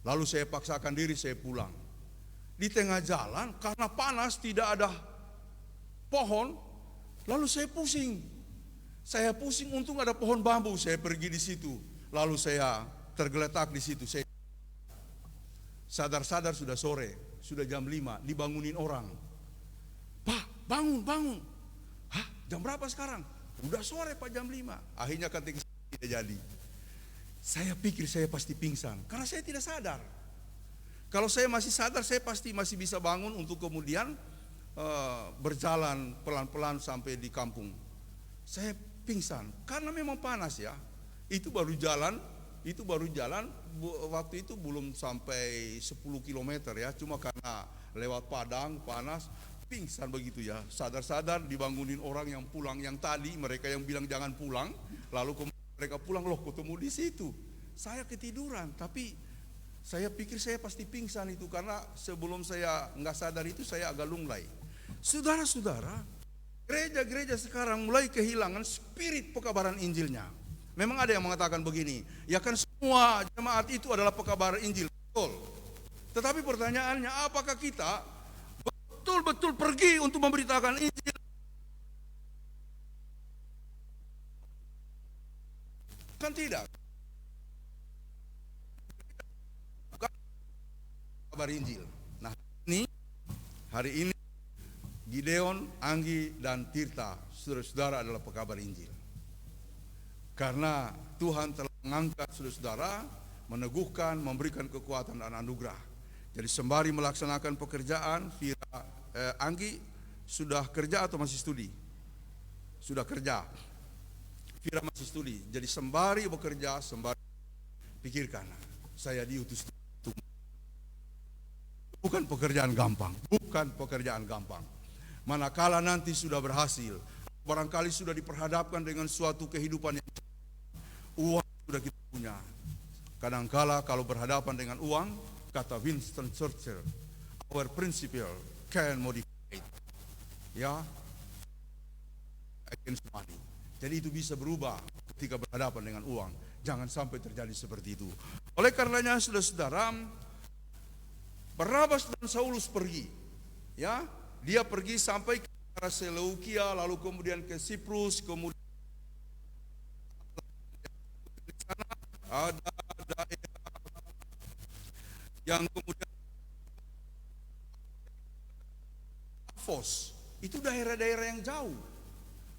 3. Lalu saya paksakan diri, saya pulang. Di tengah jalan, karena panas tidak ada pohon, lalu saya pusing. Saya pusing, untung ada pohon bambu, saya pergi di situ. Lalu saya tergeletak di situ. Saya sadar-sadar sudah sore, sudah jam 5, dibangunin orang. Pak, bangun, bangun. Hah, jam berapa sekarang? Udah sore Pak, jam 5. Akhirnya ketika tidak jadi. Saya pikir saya pasti pingsan, karena saya tidak sadar. Kalau saya masih sadar, saya pasti masih bisa bangun untuk kemudian berjalan pelan-pelan sampai di kampung. Saya pingsan, karena memang panas ya. Itu baru jalan, waktu itu belum sampai 10 km ya. Cuma karena lewat padang, panas, pingsan begitu ya. Sadar-sadar dibangunin orang yang pulang, yang tadi mereka yang bilang jangan pulang. Lalu mereka pulang, loh ketemu di situ. Saya ketiduran, tapi saya pikir saya pasti pingsan itu, karena sebelum saya nggak sadar itu saya agak lunglai. Saudara-saudara, gereja-gereja sekarang mulai kehilangan spirit pekabaran Injilnya. Memang ada yang mengatakan begini, ya kan semua jemaat itu adalah pekabaran Injil, betul. Tetapi pertanyaannya, apakah kita betul-betul pergi untuk memberitakan Injil? Kan tidak. Kabar Injil. Nah, hari ini Gideon, Anggi, dan Tirta, saudara-saudara adalah pekabar Injil. Karena Tuhan telah mengangkat saudara-saudara, meneguhkan, memberikan kekuatan dan anugerah. Jadi sembari melaksanakan pekerjaan, Vira Anggi sudah kerja atau masih studi? Sudah kerja. Vira masih studi. Jadi sembari bekerja, sembari pikirkan, saya diutus Tuhan. Bukan pekerjaan gampang, bukan pekerjaan gampang. Manakala nanti sudah berhasil, barangkali sudah diperhadapkan dengan suatu kehidupan yang uang sudah kita punya. Kadangkala kalau berhadapan dengan uang, kata Winston Churchill, our principle can modify it. Ya, against money. Jadi itu bisa berubah ketika berhadapan dengan uang. Jangan sampai terjadi seperti itu. Oleh karenanya, saudara-saudara, Barnabas dan Saulus pergi. Ya, dia pergi sampai ke arah Seleukia, lalu kemudian ke Siprus, kemudian di sana ada daerah yang kemudian Pafos. Itu daerah-daerah yang jauh.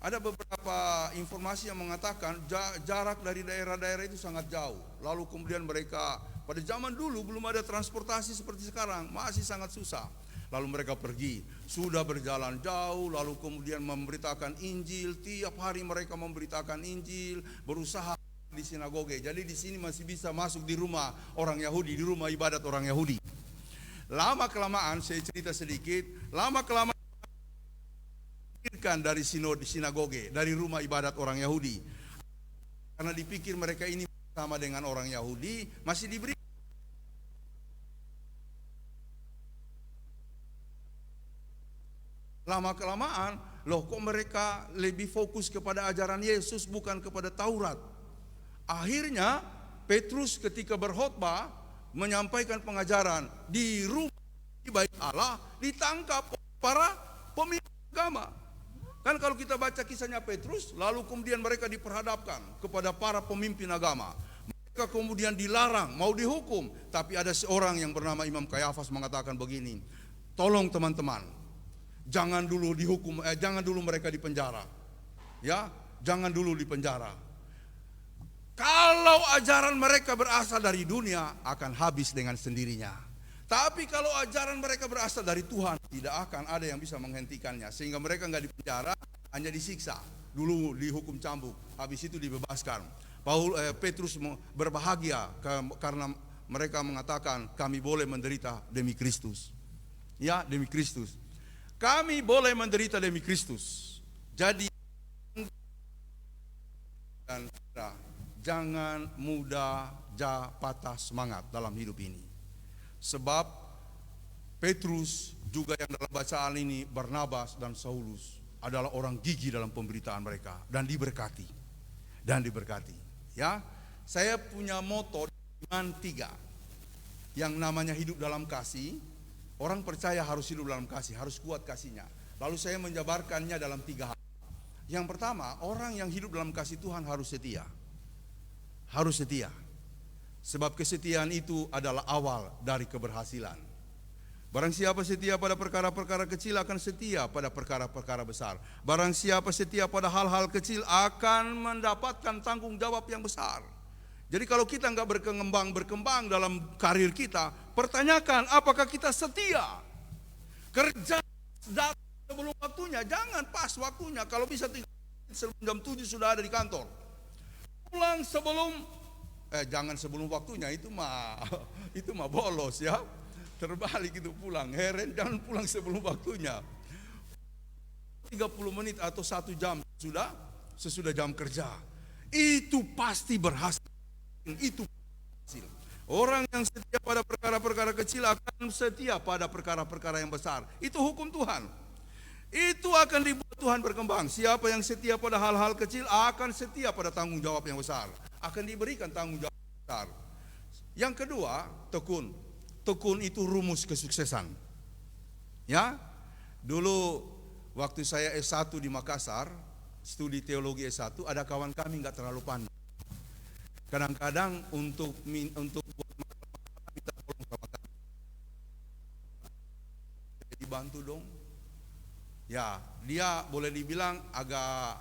Ada beberapa informasi yang mengatakan jarak dari daerah-daerah itu sangat jauh. Lalu kemudian mereka, pada zaman dulu belum ada transportasi seperti sekarang, masih sangat susah. Lalu mereka pergi, sudah berjalan jauh, lalu kemudian memberitakan Injil. Tiap hari mereka memberitakan Injil, berusaha di sinagoge. Jadi di sini masih bisa masuk di rumah orang Yahudi, di rumah ibadat orang Yahudi. Lama kelamaan, saya cerita sedikit, lama kelamaan dari sinagoge, dari rumah ibadat orang Yahudi. Karena dipikir mereka ini sama dengan orang Yahudi, masih diberi. Lama kelamaan, loh kok mereka lebih fokus kepada ajaran Yesus bukan kepada Taurat. Akhirnya Petrus ketika berkhotbah menyampaikan pengajaran di rumah bait Allah, ditangkap para pemimpin agama. Kan kalau kita baca kisahnya Petrus, lalu kemudian mereka diperhadapkan kepada para pemimpin agama. Mereka kemudian dilarang, mau dihukum. Tapi ada seorang yang bernama Imam Kayafas mengatakan begini, tolong teman-teman, jangan dulu dihukum, jangan dulu mereka dipenjara. Ya, jangan dulu dipenjara. Kalau ajaran mereka berasal dari dunia, akan habis dengan sendirinya. Tapi kalau ajaran mereka berasal dari Tuhan, tidak akan ada yang bisa menghentikannya. Sehingga mereka nggak dipenjara, hanya disiksa. Dulu dihukum cambuk, habis itu dibebaskan. Petrus berbahagia karena mereka mengatakan kami boleh menderita demi Kristus. Ya, demi Kristus. Kami boleh menderita demi Kristus. Jadi dan jangan mudah patah semangat dalam hidup ini. Sebab Petrus juga yang dalam bacaan ini, Barnabas dan Saulus adalah orang gigih dalam pemberitaan mereka dan diberkati. Dan diberkati. Ya, saya punya moto iman 3 yang namanya hidup dalam kasih. Orang percaya harus hidup dalam kasih, harus kuat kasihnya. Lalu saya menjabarkannya dalam 3 hal. Yang pertama, orang yang hidup dalam kasih Tuhan harus setia. Harus setia. Sebab kesetiaan itu adalah awal dari keberhasilan. Barang siapa setia pada perkara-perkara kecil akan setia pada perkara-perkara besar. Barang siapa setia pada hal-hal kecil akan mendapatkan tanggung jawab yang besar. Jadi kalau kita nggak berkembang dalam karir kita, pertanyakan apakah kita setia. Kerja sebelum waktunya, jangan pas waktunya. Kalau bisa sebelum jam 7 sudah ada di kantor. Pulang jangan sebelum waktunya, itu mah bolos ya. Terbalik itu pulang. Heren, jangan pulang sebelum waktunya. 30 menit atau 1 jam sesudah jam kerja. Itu pasti berhasil. Itu hasil. Orang yang setia pada perkara-perkara kecil akan setia pada perkara-perkara yang besar. Itu hukum Tuhan. Itu akan dibuat Tuhan berkembang. Siapa yang setia pada hal-hal kecil akan setia pada tanggung jawab yang besar. Akan diberikan tanggung jawab besar. Yang kedua, tekun. Tekun itu rumus kesuksesan. Ya, dulu waktu saya S1 di Makassar, studi teologi S1, ada kawan kami nggak terlalu pandai. Kadang-kadang untuk buat masalah minta tolong sama kami. Jadi bantu dong. Ya, dia boleh dibilang agak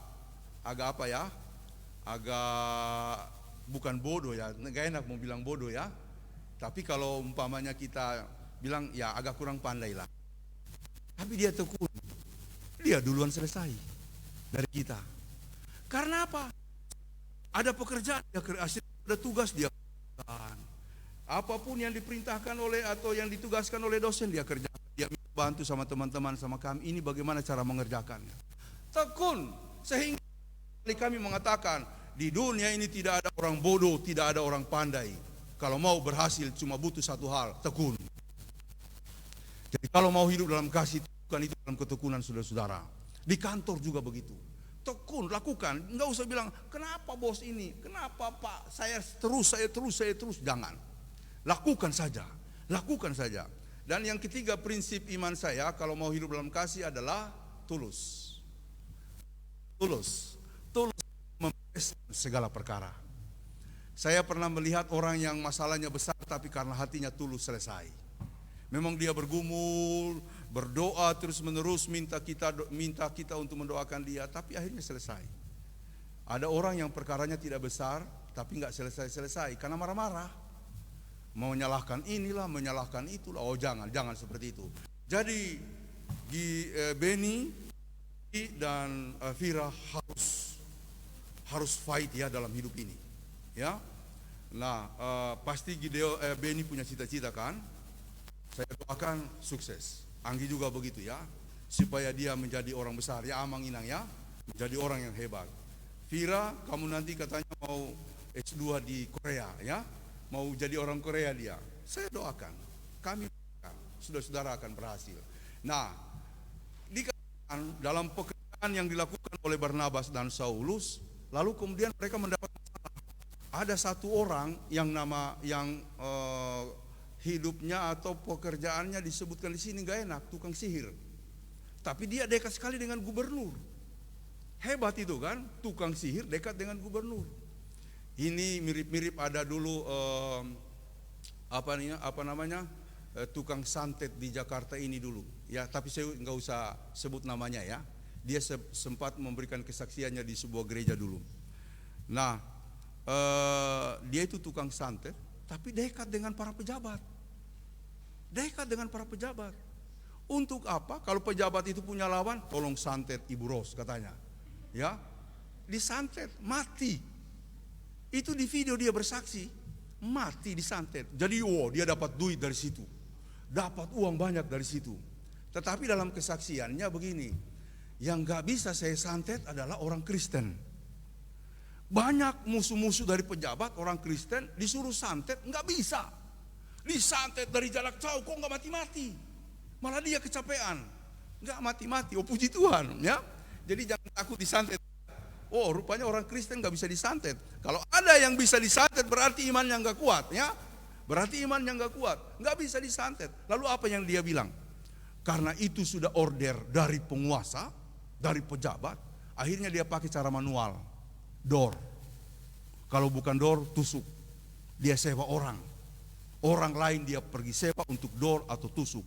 apa ya? Agak bukan bodoh ya, nggak enak mau bilang bodoh ya. Tapi kalau umpamanya kita bilang ya agak kurang pandai lah. Tapi dia tekun. Dia duluan selesai dari kita. Karena apa? Ada pekerjaan, dia ada tugas dia kerjakan. Apapun yang diperintahkan oleh atau yang ditugaskan oleh dosen dia kerjakan. Dia minta bantu sama teman-teman, sama kami. Ini bagaimana cara mengerjakannya. Tekun. Sehingga kami mengatakan, di dunia ini tidak ada orang bodoh, tidak ada orang pandai. Kalau mau berhasil cuma butuh satu hal, tekun. Jadi kalau mau hidup dalam kasih, bukan itu dalam ketekunan saudara-saudara. Di kantor juga begitu. Tekun, lakukan. Enggak usah bilang, kenapa bos ini? Kenapa pak? Saya terus. Jangan. Lakukan saja. Lakukan saja. Dan yang ketiga prinsip iman saya, kalau mau hidup dalam kasih adalah tulus. Tulus membereskan segala perkara. Saya pernah melihat orang yang masalahnya besar tapi karena hatinya tulus selesai. Memang dia bergumul, berdoa terus menerus minta kita untuk mendoakan dia, tapi akhirnya selesai. Ada orang yang perkaranya tidak besar tapi nggak selesai karena marah-marah, mau menyalahkan inilah, menyalahkan itulah. Oh jangan seperti itu. Jadi Beni dan Vira harus fight ya dalam hidup ini, ya. Nah, pasti Beni punya cita-cita kan? Saya doakan sukses. Anggi juga begitu ya, supaya dia menjadi orang besar ya, Amang Inang ya, menjadi orang yang hebat. Vira, kamu nanti katanya mau S2 di Korea ya, mau jadi orang Korea dia. Saya doakan, kami doakan, saudara-saudara akan berhasil. Nah, dikatakan dalam pekerjaan yang dilakukan oleh Barnabas dan Saulus, lalu kemudian mereka mendapat masalah. Ada satu orang yang hidupnya atau pekerjaannya disebutkan di sini gak enak, tukang sihir. Tapi dia dekat sekali dengan gubernur. Hebat itu kan, tukang sihir dekat dengan gubernur. Ini mirip-mirip ada dulu tukang santet di Jakarta ini dulu. Ya, tapi saya nggak usah sebut namanya ya. Dia sempat memberikan kesaksiannya di sebuah gereja dulu. Nah, dia itu tukang santet, tapi dekat dengan para pejabat. Untuk apa? Kalau pejabat itu punya lawan, tolong santet Ibu Ros katanya. Ya, disantet, mati. Itu di video dia bersaksi, mati disantet. Jadi dia dapat duit dari situ, dapat uang banyak dari situ. Tetapi dalam kesaksiannya begini, yang gak bisa saya santet adalah orang Kristen. Banyak musuh-musuh dari pejabat orang Kristen disuruh santet, gak bisa. Disantet dari jarak jauh, kok gak mati-mati, malah dia kecapean, gak mati-mati. Oh puji Tuhan ya. Jadi jangan takut disantet. Oh rupanya orang Kristen gak bisa disantet. Kalau ada yang bisa disantet berarti imannya gak kuat ya. Berarti imannya gak kuat, gak bisa disantet. Lalu apa yang dia bilang? Karena itu sudah order dari penguasa, dari pejabat, akhirnya dia pakai cara manual, door. Kalau bukan door, tusuk. Dia sewa orang lain dia pergi sewa untuk door atau tusuk.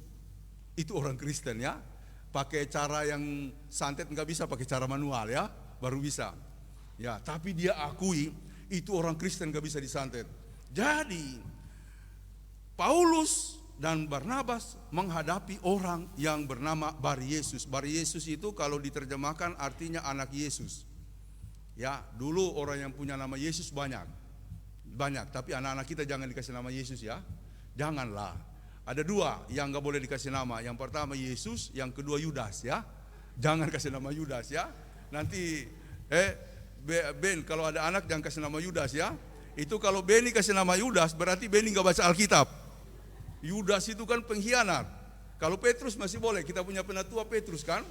Itu orang Kristen ya, pakai cara yang santet nggak bisa pakai cara manual ya, baru bisa. Ya, tapi dia akui itu orang Kristen nggak bisa disantet. Jadi Paulus dan Barnabas menghadapi orang yang bernama Bar Yesus. Bar Yesus itu kalau diterjemahkan artinya anak Yesus. Ya, dulu orang yang punya nama Yesus banyak, tapi anak-anak kita jangan dikasih nama Yesus ya. Janganlah. Ada dua yang gak boleh dikasih nama. Yang pertama Yesus, yang kedua Yudas ya. Jangan kasih nama Yudas ya. Nanti Ben kalau ada anak jangan kasih nama Yudas ya. Itu kalau Beni kasih nama Yudas berarti Beni gak baca Alkitab. Yudas itu kan pengkhianat. Kalau Petrus masih boleh, kita punya penatua Petrus kan.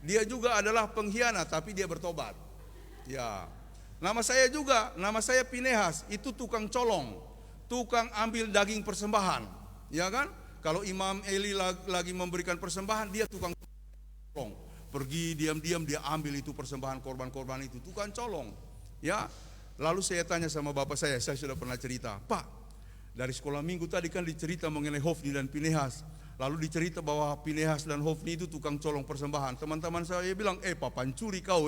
Dia juga adalah pengkhianat tapi dia bertobat. Ya. Nama saya juga, nama saya Pinehas, itu tukang colong, tukang ambil daging persembahan, ya kan? Kalau Imam Eli lagi memberikan persembahan, dia tukang colong, pergi diam-diam dia ambil itu persembahan korban-korban itu, tukang colong, ya. Lalu saya tanya sama bapak saya sudah pernah cerita, Pak, dari sekolah minggu tadi kan dicerita mengenai Hofni dan Pinehas, lalu dicerita bahwa Pinehas dan Hofni itu tukang colong persembahan. Teman-teman saya bilang, Pak pancuri kau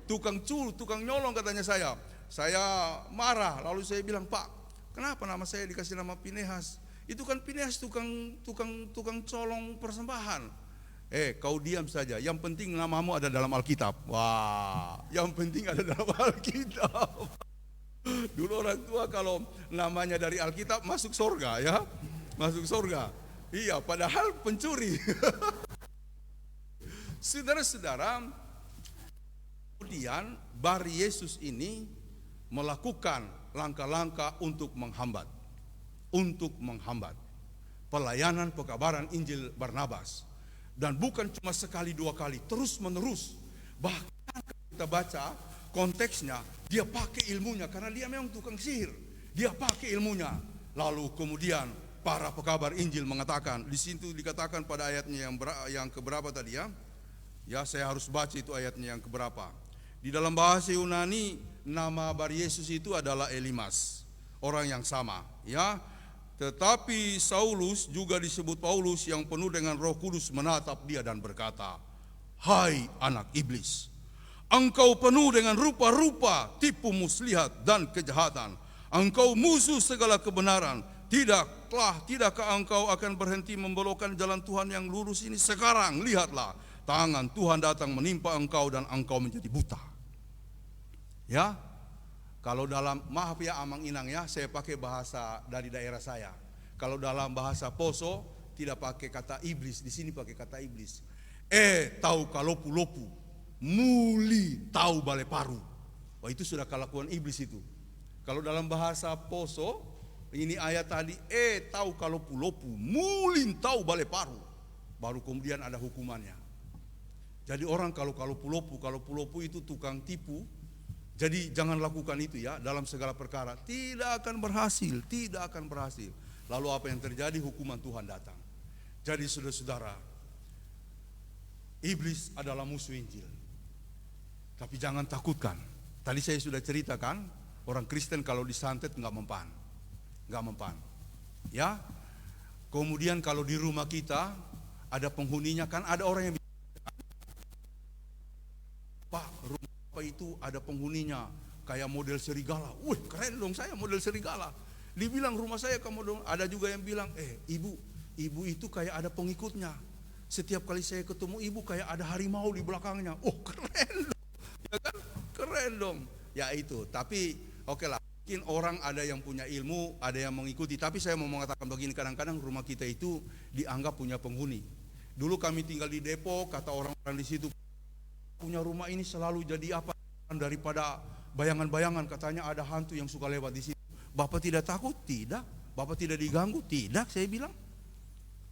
tukang nyolong katanya saya. Saya marah, lalu saya bilang, Pak, kenapa nama saya dikasih nama Pinehas? Itu kan Pinehas tukang colong persembahan. Kau diam saja, yang penting namamu ada dalam Alkitab. Wah, yang penting ada dalam Alkitab. Dulu orang tua kalau namanya dari Alkitab masuk surga ya, masuk surga. Iya, padahal pencuri. Saudara-saudara, kemudian Bar Yesus ini melakukan langkah-langkah untuk menghambat pelayanan pekabaran Injil Barnabas. Dan bukan cuma sekali dua kali, terus menerus. Bahkan kita baca konteksnya, dia pakai ilmunya karena dia memang tukang sihir. Dia pakai ilmunya. Lalu kemudian para pekabar Injil mengatakan, di situ dikatakan pada ayatnya yang keberapa tadi ya? Ya, saya harus baca itu ayatnya yang keberapa. Di dalam bahasa Yunani nama Bar Yesus itu adalah Elimas, orang yang sama, ya. Tetapi Saulus juga disebut Paulus yang penuh dengan Roh Kudus menatap dia dan berkata, "Hai anak iblis, engkau penuh dengan rupa-rupa tipu muslihat dan kejahatan. Engkau musuh segala kebenaran. Tidakkah engkau akan berhenti membelokkan jalan Tuhan yang lurus ini? Sekarang lihatlah, tangan Tuhan datang menimpa engkau dan engkau menjadi buta." Ya. Kalau dalam, maaf ya Amang Inang ya, saya pakai bahasa dari daerah saya. Kalau dalam bahasa Poso tidak pakai kata iblis, di sini pakai kata iblis. Tahu kalopu-lopu, muli tahu bale paru. Wah, itu sudah kelakuan iblis itu. Kalau dalam bahasa Poso, ini ayat tadi, tahu kalopu-lopu, mulin tahu bale paru. Baru kemudian ada hukumannya. Jadi orang kalau kalopu-lopu itu tukang tipu. Jadi jangan lakukan itu ya dalam segala perkara. Tidak akan berhasil, tidak akan berhasil. Lalu apa yang terjadi? Hukuman Tuhan datang. Jadi saudara-saudara, iblis adalah musuh Injil. Tapi jangan takutkan. Tadi saya sudah ceritakan, orang Kristen kalau disantet nggak mempan. Ya. Kemudian kalau di rumah kita ada penghuninya, kan ada orang yang bilang, "Pak, rumah itu ada penghuninya kayak model serigala." Wih, keren dong saya model serigala. Dibilang rumah saya kamu dong. Ada juga yang bilang, ibu itu kayak ada pengikutnya. Setiap kali saya ketemu ibu kayak ada harimau di belakangnya. Oh, keren dong. Ya kan? Keren dong. Ya itu. Tapi oke lah. Mungkin orang ada yang punya ilmu, ada yang mengikuti. Tapi saya mau mengatakan begini, kadang-kadang rumah kita itu dianggap punya penghuni. Dulu kami tinggal di Depok, kata orang-orang di situ, punya rumah ini selalu jadi apa daripada bayangan-bayangan, katanya ada hantu yang suka lewat di situ. Bapak tidak takut? Tidak. Bapak tidak diganggu? Tidak, saya bilang.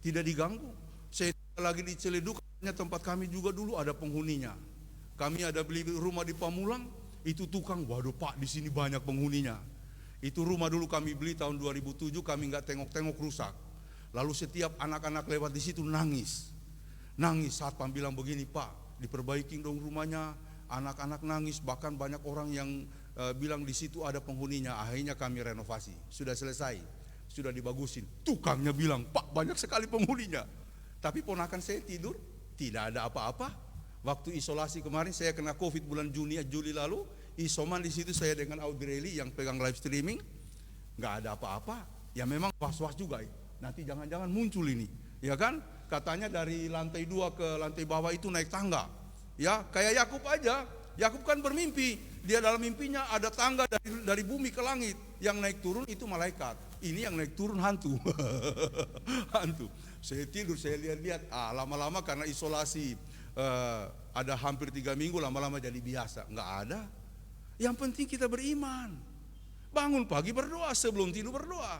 Tidak diganggu. Saya lagi di Ciledug, tempat kami juga dulu ada penghuninya. Kami ada beli rumah di Pamulang, itu tukang, waduh Pak, di sini banyak penghuninya. Itu rumah dulu kami beli tahun 2007, kami nggak tengok-tengok rusak. Lalu setiap anak-anak lewat di situ nangis. Satpam bilang begini, "Pak, diperbaiki dong rumahnya." Anak-anak nangis, bahkan banyak orang yang bilang di situ ada penghuninya. Akhirnya kami renovasi, sudah selesai, sudah dibagusin. Tukangnya bilang, "Pak, banyak sekali penghuninya." Tapi ponakan saya tidur, tidak ada apa-apa. Waktu isolasi kemarin saya kena COVID bulan Juli lalu, isoman di situ saya dengan Audrey yang pegang live streaming, nggak ada apa-apa. Ya memang was-was juga, nanti jangan-jangan muncul ini, ya kan? Katanya dari lantai 2 ke lantai bawah itu naik tangga. Ya, kayak Yakub aja. Yakub kan bermimpi, dia dalam mimpinya ada tangga dari bumi ke langit. Yang naik turun itu malaikat. Ini yang naik turun hantu. Hantu. Saya tidur, saya lihat-lihat. Lama-lama karena isolasi ada hampir 3 minggu, lama-lama jadi biasa. Enggak ada. Yang penting kita beriman. Bangun pagi berdoa, sebelum tidur berdoa.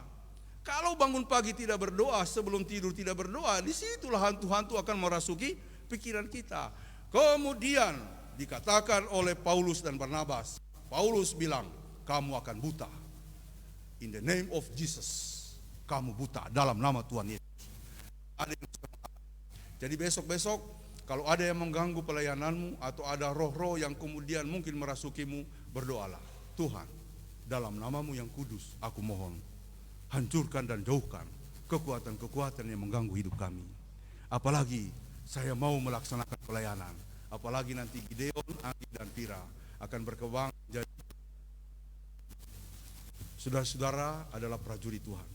Kalau bangun pagi tidak berdoa, sebelum tidur tidak berdoa, disitulah hantu-hantu akan merasuki pikiran kita. Kemudian dikatakan oleh Paulus dan Barnabas, Paulus bilang, "Kamu akan buta. In the name of Jesus, kamu buta dalam nama Tuhan Yesus." Jadi besok-besok kalau ada yang mengganggu pelayananmu atau ada roh-roh yang kemudian mungkin merasukimu, berdoalah, "Tuhan, dalam namamu yang kudus, aku mohon, hancurkan dan jauhkan kekuatan-kekuatan yang mengganggu hidup kami. Apalagi saya mau melaksanakan pelayanan. Apalagi nanti Gideon, Anggi dan Pira akan berkembang jadi saudara-saudara adalah prajurit Tuhan.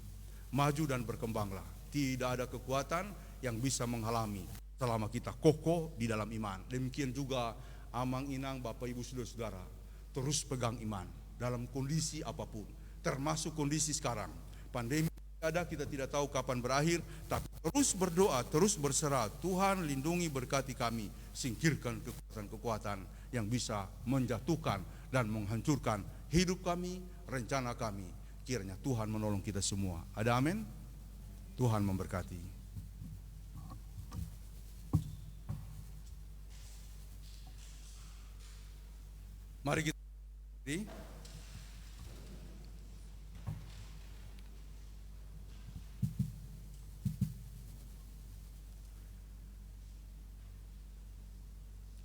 Maju dan berkembanglah. Tidak ada kekuatan yang bisa menghalangi selama kita kokoh di dalam iman. Demikian juga Amang Inang, Bapak Ibu Saudara-saudara, terus pegang iman dalam kondisi apapun, termasuk kondisi sekarang. Pandemi ada, kita tidak tahu kapan berakhir, tapi terus berdoa, terus berserah. Tuhan lindungi, berkati kami, singkirkan kekuatan-kekuatan yang bisa menjatuhkan dan menghancurkan hidup kami, rencana kami. Kiranya Tuhan menolong kita semua. Ada amin? Tuhan memberkati. Mari kita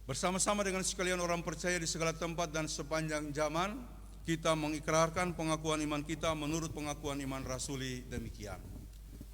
bersama-sama dengan sekalian orang percaya di segala tempat dan sepanjang zaman, kita mengikrarkan pengakuan iman kita menurut pengakuan iman rasuli demikian.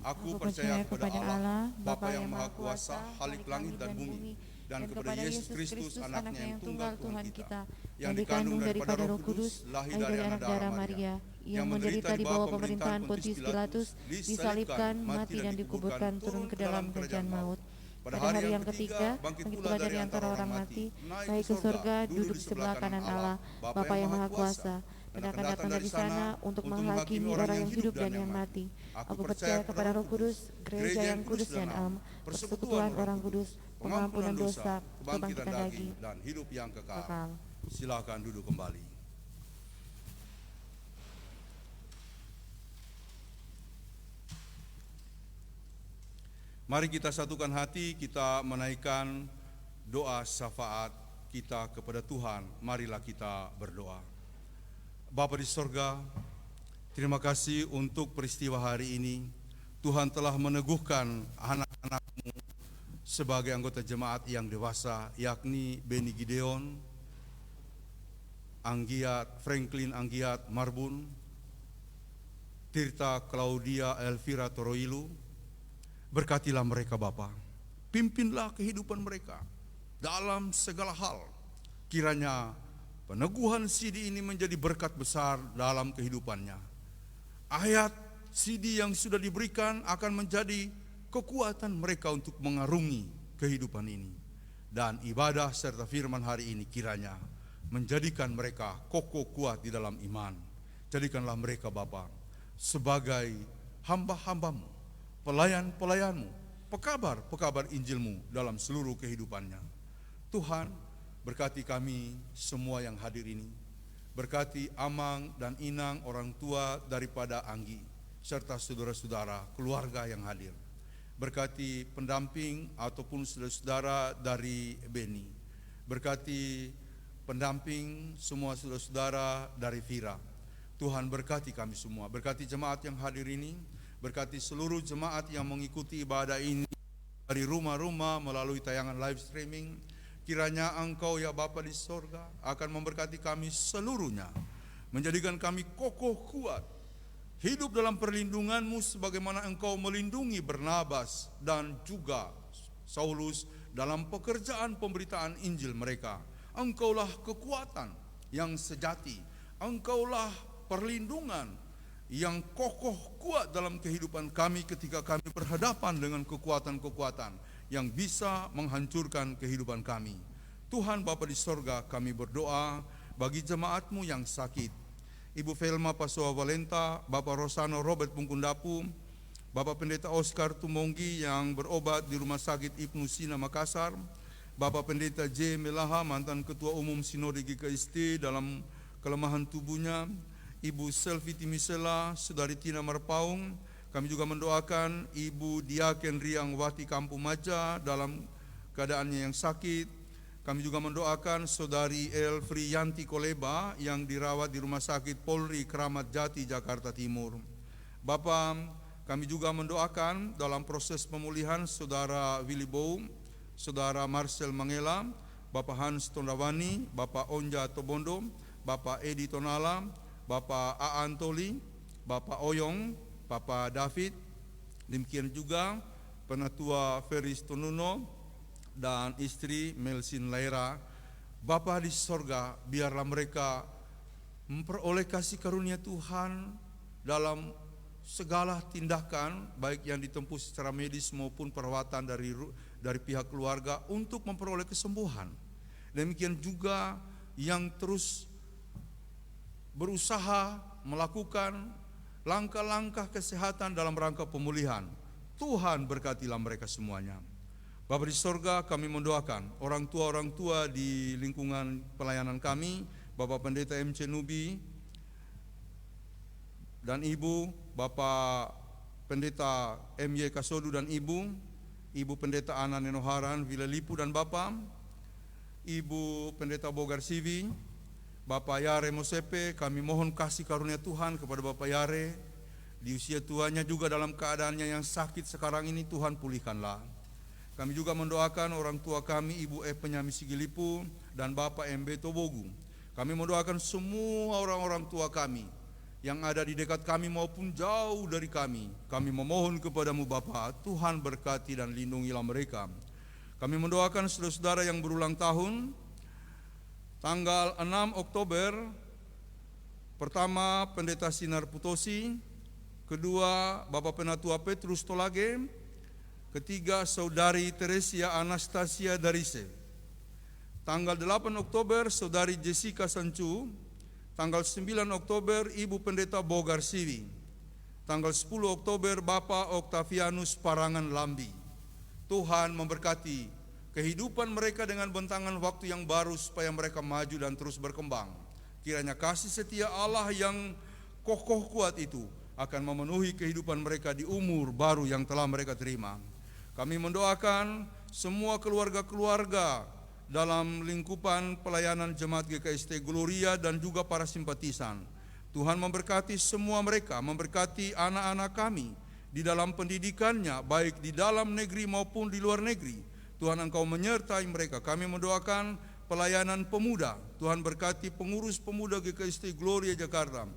Aku percaya kepada Allah, Bapa yang Maha Kuasa, Khalik langit dan bumi, dan kepada Yesus Kristus, anaknya yang tunggal Tuhan kita, yang dikandung daripada Roh Kudus, lahir dari anak darah Maria, yang menderita di bawah pemerintahan Pontius Pilatus, disalibkan, mati dan dikuburkan, turun ke dalam kerajaan maut. Pada hari yang ketiga, bangkit pula dari antara orang mati, naik ke surga, duduk di sebelah kanan Allah, Bapa yang Maha Kuasa, dan akan datang dari sana untuk menghakimi orang yang hidup dan yang mati. Aku percaya kepada Roh Kudus, gereja yang kudus dan am, persekutuan orang kudus, pengampunan dosa, kebangkitan daging, dan hidup yang kekal. Silakan duduk kembali. Mari kita satukan hati, kita menaikkan doa syafaat kita kepada Tuhan. Marilah kita berdoa. Bapa di sorga, terima kasih untuk peristiwa hari ini. Tuhan telah meneguhkan anak-anak-Mu sebagai anggota jemaat yang dewasa, yakni Beni Gideon, Franklin Anggiat Marbun, Tirta Claudia Elvira Toroilu. Berkatilah mereka Bapa, pimpinlah kehidupan mereka dalam segala hal. Kiranya peneguhan CD ini menjadi berkat besar dalam kehidupannya. Ayat CD yang sudah diberikan akan menjadi kekuatan mereka untuk mengarungi kehidupan ini. Dan ibadah serta firman hari ini kiranya menjadikan mereka kokoh kuat di dalam iman. Jadikanlah mereka Bapa sebagai hamba-hamba-Mu, pelayan-pelayan-Mu, pekabar Injil-Mu dalam seluruh kehidupannya. Tuhan, berkati kami semua yang hadir ini. Berkati Amang dan Inang, orang tua daripada Anggi, serta saudara-saudara, keluarga yang hadir. Berkati pendamping ataupun saudara-saudara dari Beni. Berkati pendamping semua saudara-saudara dari Vira. Tuhan, berkati kami semua. Berkati jemaat yang hadir ini. Berkati seluruh jemaat yang mengikuti ibadah ini dari rumah-rumah melalui tayangan live streaming. Kiranya Engkau ya Bapa di sorga akan memberkati kami seluruhnya, menjadikan kami kokoh kuat, hidup dalam perlindungan-Mu sebagaimana Engkau melindungi Barnabas dan juga Saulus dalam pekerjaan pemberitaan Injil mereka. Engkaulah kekuatan yang sejati, Engkaulah perlindungan yang kokoh kuat dalam kehidupan kami ketika kami berhadapan dengan kekuatan-kekuatan yang bisa menghancurkan kehidupan kami. Tuhan Bapa di sorga, kami berdoa bagi jemaat-Mu yang sakit. Ibu Velma Pasoa Valenta, Bapak Rosano Robert Pungkundapu, Bapak Pendeta Oscar Tumonggi yang berobat di Rumah Sakit Ibnu Sina Makassar, Bapak Pendeta J. Melaha, mantan Ketua Umum Sinode GKST dalam kelemahan tubuhnya, Ibu Selvi Timisela, Saudari Tina Marpaung. Kami juga mendoakan Ibu Diaken Riang Wati Kampu Maja dalam keadaannya yang sakit. Kami juga mendoakan Saudari Elfri Yanti Koleba yang dirawat di Rumah Sakit Polri Kramat Jati, Jakarta Timur. Bapak, kami juga mendoakan dalam proses pemulihan Saudara Willy Bow, Saudara Marcel Mangela, Bapak Hans Tondawani, Bapak Onja Tobondo, Bapak Edi Tonala, Bapak A. Antoli, Bapak Oyong, Bapak David, demikian juga Penatua Feris Tonuno dan istri Melsin Laira. Bapa di sorga, biarlah mereka memperoleh kasih karunia Tuhan dalam segala tindakan, baik yang ditempuh secara medis maupun perawatan dari pihak keluarga untuk memperoleh kesembuhan. Demikian juga yang terus berusaha melakukan langkah-langkah kesehatan dalam rangka pemulihan. Tuhan berkatilah mereka semuanya. Bapa di sorga, kami mendoakan orang tua di lingkungan pelayanan kami, Bapak Pendeta MC Nubi dan Ibu, Bapak Pendeta MY Kasodu dan Ibu Pendeta Ana Nenoharan, Vila Lipu dan Bapak, Ibu Pendeta Bogar Sivi, Bapak Yare Mosepe, kami mohon kasih karunia Tuhan kepada Bapak Yare, di usia tuanya juga dalam keadaannya yang sakit sekarang ini, Tuhan pulihkanlah. Kami juga mendoakan orang tua kami, Ibu Penyami Sigilipu dan Bapak MB Tobogu. Kami mendoakan semua orang-orang tua kami yang ada di dekat kami maupun jauh dari kami. Kami memohon kepadamu Bapa, Tuhan berkati dan lindungilah mereka. Kami mendoakan saudara-saudara yang berulang tahun, tanggal 6 Oktober, pertama Pendeta Sinar Putosi, kedua Bapak Penatua Petrus Tolage, ketiga Saudari Teresia Anastasia Darise. Tanggal 8 Oktober Saudari Jessica Sancu. Tanggal 9 Oktober Ibu Pendeta Bogar Sivi. Tanggal 10 Oktober Bapak Octavianus Parangan Lambi. Tuhan memberkati kehidupan mereka dengan bentangan waktu yang baru supaya mereka maju dan terus berkembang. Kiranya kasih setia Allah yang kokoh kuat itu akan memenuhi kehidupan mereka di umur baru yang telah mereka terima. Kami mendoakan semua keluarga-keluarga dalam lingkupan pelayanan Jemaat GKST Gloria dan juga para simpatisan. Tuhan memberkati semua mereka, memberkati anak-anak kami di dalam pendidikannya, baik di dalam negeri maupun di luar negeri. Tuhan Engkau menyertai mereka. Kami mendoakan pelayanan pemuda. Tuhan berkati pengurus pemuda GKST Gloria Jakarta.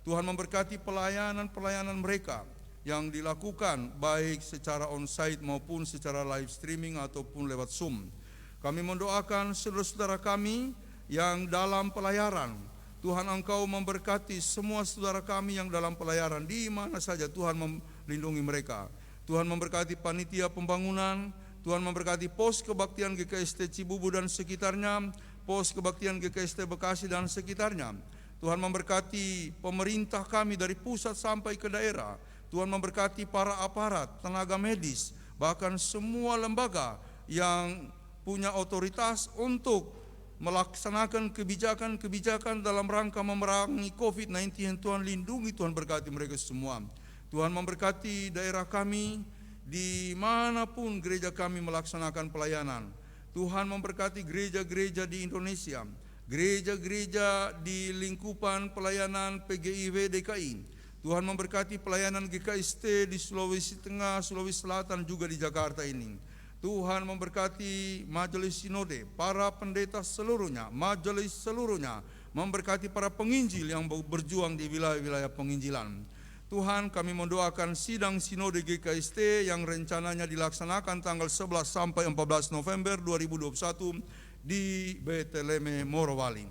Tuhan memberkati pelayanan-pelayanan mereka yang dilakukan baik secara onsite maupun secara live streaming ataupun lewat Zoom. Kami mendoakan saudara-saudara kami yang dalam pelayaran. Tuhan Engkau memberkati semua saudara kami yang dalam pelayaran di mana saja. Tuhan melindungi mereka. Tuhan memberkati panitia pembangunan. Tuhan memberkati pos kebaktian GKST Cibubu dan sekitarnya, pos kebaktian GKST Bekasi dan sekitarnya. Tuhan memberkati pemerintah kami dari pusat sampai ke daerah. Tuhan memberkati para aparat, tenaga medis, bahkan semua lembaga yang punya otoritas untuk melaksanakan kebijakan-kebijakan dalam rangka memerangi COVID-19. Tuhan lindungi, Tuhan berkati mereka semua. Tuhan memberkati daerah kami, dimanapun gereja kami melaksanakan pelayanan. Tuhan memberkati gereja-gereja di Indonesia, gereja-gereja di lingkupan pelayanan PGIW DKI. Tuhan memberkati pelayanan GKST di Sulawesi Tengah, Sulawesi Selatan, juga di Jakarta ini. Tuhan memberkati majelis sinode, para pendeta seluruhnya, majelis seluruhnya, memberkati para penginjil yang berjuang di wilayah-wilayah penginjilan. Tuhan, kami mendoakan sidang sinode GKST yang rencananya dilaksanakan tanggal 11 sampai 14 November 2021 di Beteleme, Morowali.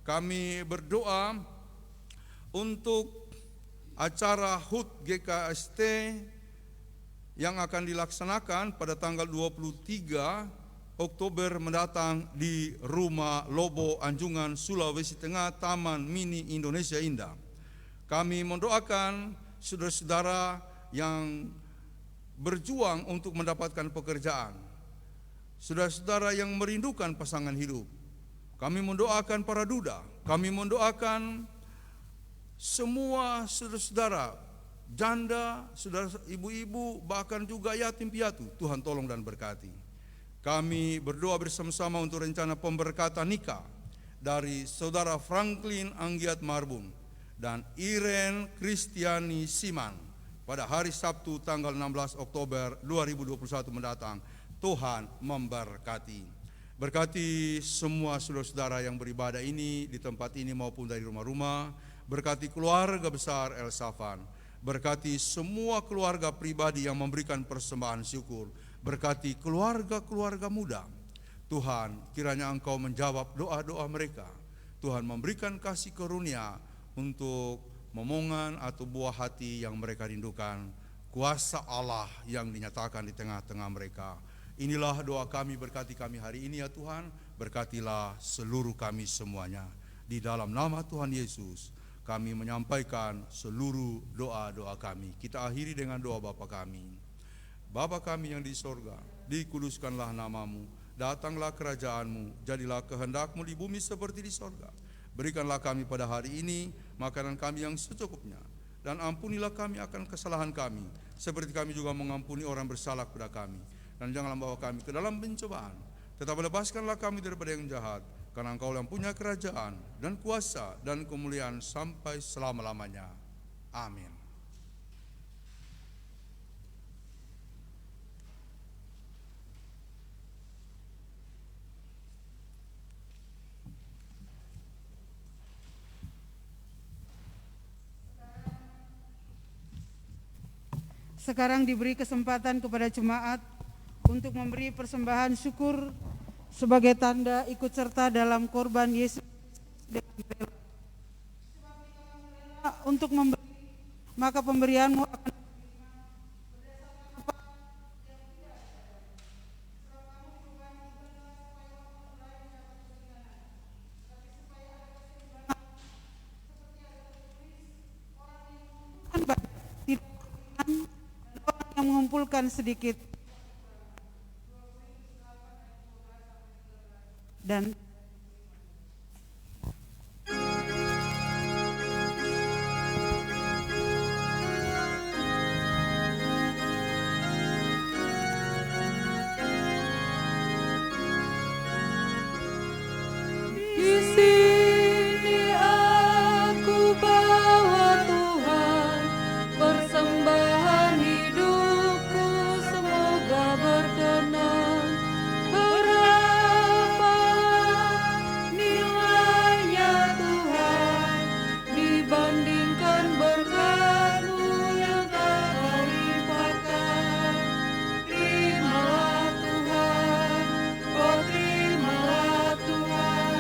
Kami berdoa untuk acara HUT GKST yang akan dilaksanakan pada tanggal 23 Oktober mendatang di Rumah Lobo Anjungan, Sulawesi Tengah, Taman Mini Indonesia Indah. Kami mendoakan saudara-saudara yang berjuang untuk mendapatkan pekerjaan, saudara-saudara yang merindukan pasangan hidup. Kami mendoakan para duda, kami mendoakan semua saudara-saudara, janda, saudara ibu-ibu, bahkan juga yatim piatu. Tuhan tolong dan berkati. Kami berdoa bersama-sama untuk rencana pemberkatan nikah dari saudara Franklin Anggiat Marbun dan Iren Kristiani Siman pada hari Sabtu tanggal 16 Oktober 2021 mendatang. Tuhan memberkati. Berkati semua saudara-saudara yang beribadah ini di tempat ini maupun dari rumah-rumah. Berkati keluarga besar El Safan. Berkati semua keluarga pribadi yang memberikan persembahan syukur. Berkati keluarga-keluarga muda. Tuhan, kiranya Engkau menjawab doa-doa mereka. Tuhan memberikan kasih karunia untuk momongan atau buah hati yang mereka rindukan. Kuasa Allah yang dinyatakan di tengah-tengah mereka. Inilah doa kami, berkati kami hari ini ya Tuhan, berkatilah seluruh kami semuanya. Di dalam nama Tuhan Yesus, kami menyampaikan seluruh doa-doa kami. Kita akhiri dengan doa Bapa kami. Bapa kami yang di sorga, dikuduskanlah namamu, datanglah kerajaanmu, jadilah kehendakmu di bumi seperti di sorga. Berikanlah kami pada hari ini makanan kami yang secukupnya, dan ampunilah kami akan kesalahan kami, seperti kami juga mengampuni orang bersalah kepada kami. Dan janganlah bawa kami ke dalam pencobaan, tetapi lepaskanlah kami daripada yang jahat, karena Engkau yang punya kerajaan dan kuasa dan kemuliaan sampai selama-lamanya. Amin. Sekarang diberi kesempatan kepada jemaat untuk memberi persembahan syukur sebagai tanda ikut serta dalam korban Yesus dengan rela. Untuk memberi, maka pemberianmu akan yang mengumpulkan sedikit dan Di sini aku bawa Tuhan, persembahan hidupku semoga berkenan. Berapa nilainya Tuhan dibandingkan berkat-Mu yang tak terlimpahkan. Terimalah Tuhan, oh terimalah Tuhan.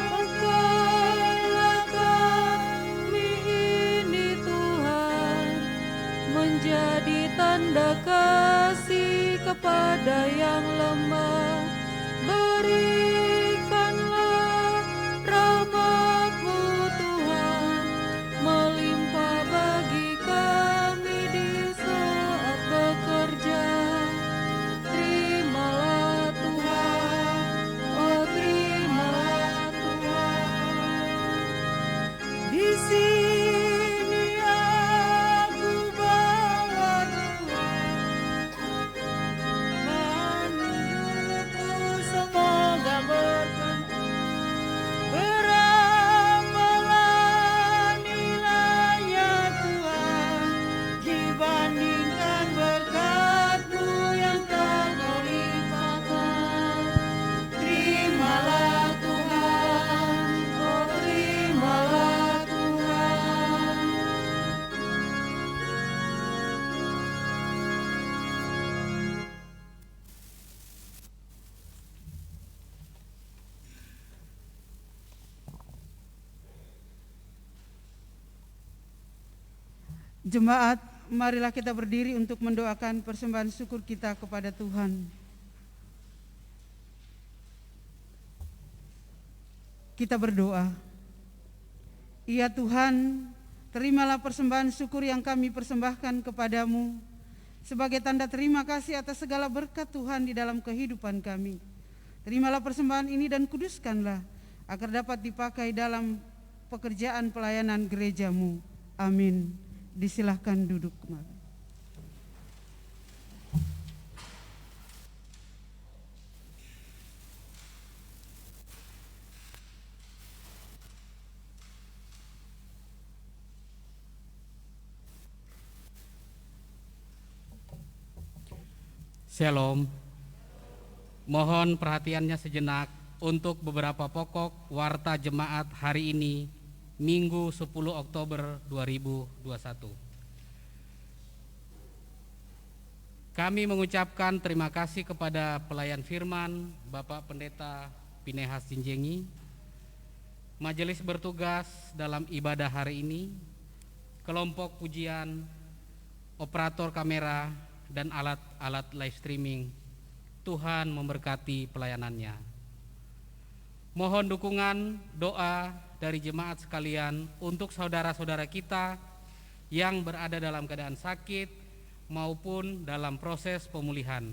Pakailah kami ini Tuhan, menjadi tanda kasih kepada yang lemah. Berikanlah rahmat-Mu Tuhan, melimpah bagi kami di saat bekerja. Terimalah Tuhan, oh terimalah Tuhan. Di sini aku bawa Tuhan, hidupku semoga berkenan. Berapalah nilainya Tuhan dibandingkan berkat-Mu yang tak terlimpahkan. Terimalah Tuhan, oh terimalah Tuhan. jemaat, marilah kita berdiri untuk mendoakan persembahan syukur kita kepada Tuhan. Kita berdoa. Ya Tuhan, terimalah persembahan syukur yang kami persembahkan kepadamu sebagai tanda terima kasih atas segala berkat Tuhan di dalam kehidupan kami. Terimalah persembahan ini dan kuduskanlah agar dapat dipakai dalam pekerjaan pelayanan gereja-Mu. Amin. Disilahkan duduk kembali. Shalom. Mohon perhatiannya sejenak untuk beberapa pokok warta jemaat hari ini, Minggu 10 Oktober 2021. Kami mengucapkan terima kasih kepada pelayan firman Bapak Pendeta Pinehas Jinjengi, majelis bertugas dalam ibadah hari ini, kelompok pujian, operator kamera, dan alat-alat live streaming. Tuhan memberkati pelayanannya. Mohon dukungan doa dari jemaat sekalian untuk saudara-saudara kita yang berada dalam keadaan sakit maupun dalam proses pemulihan.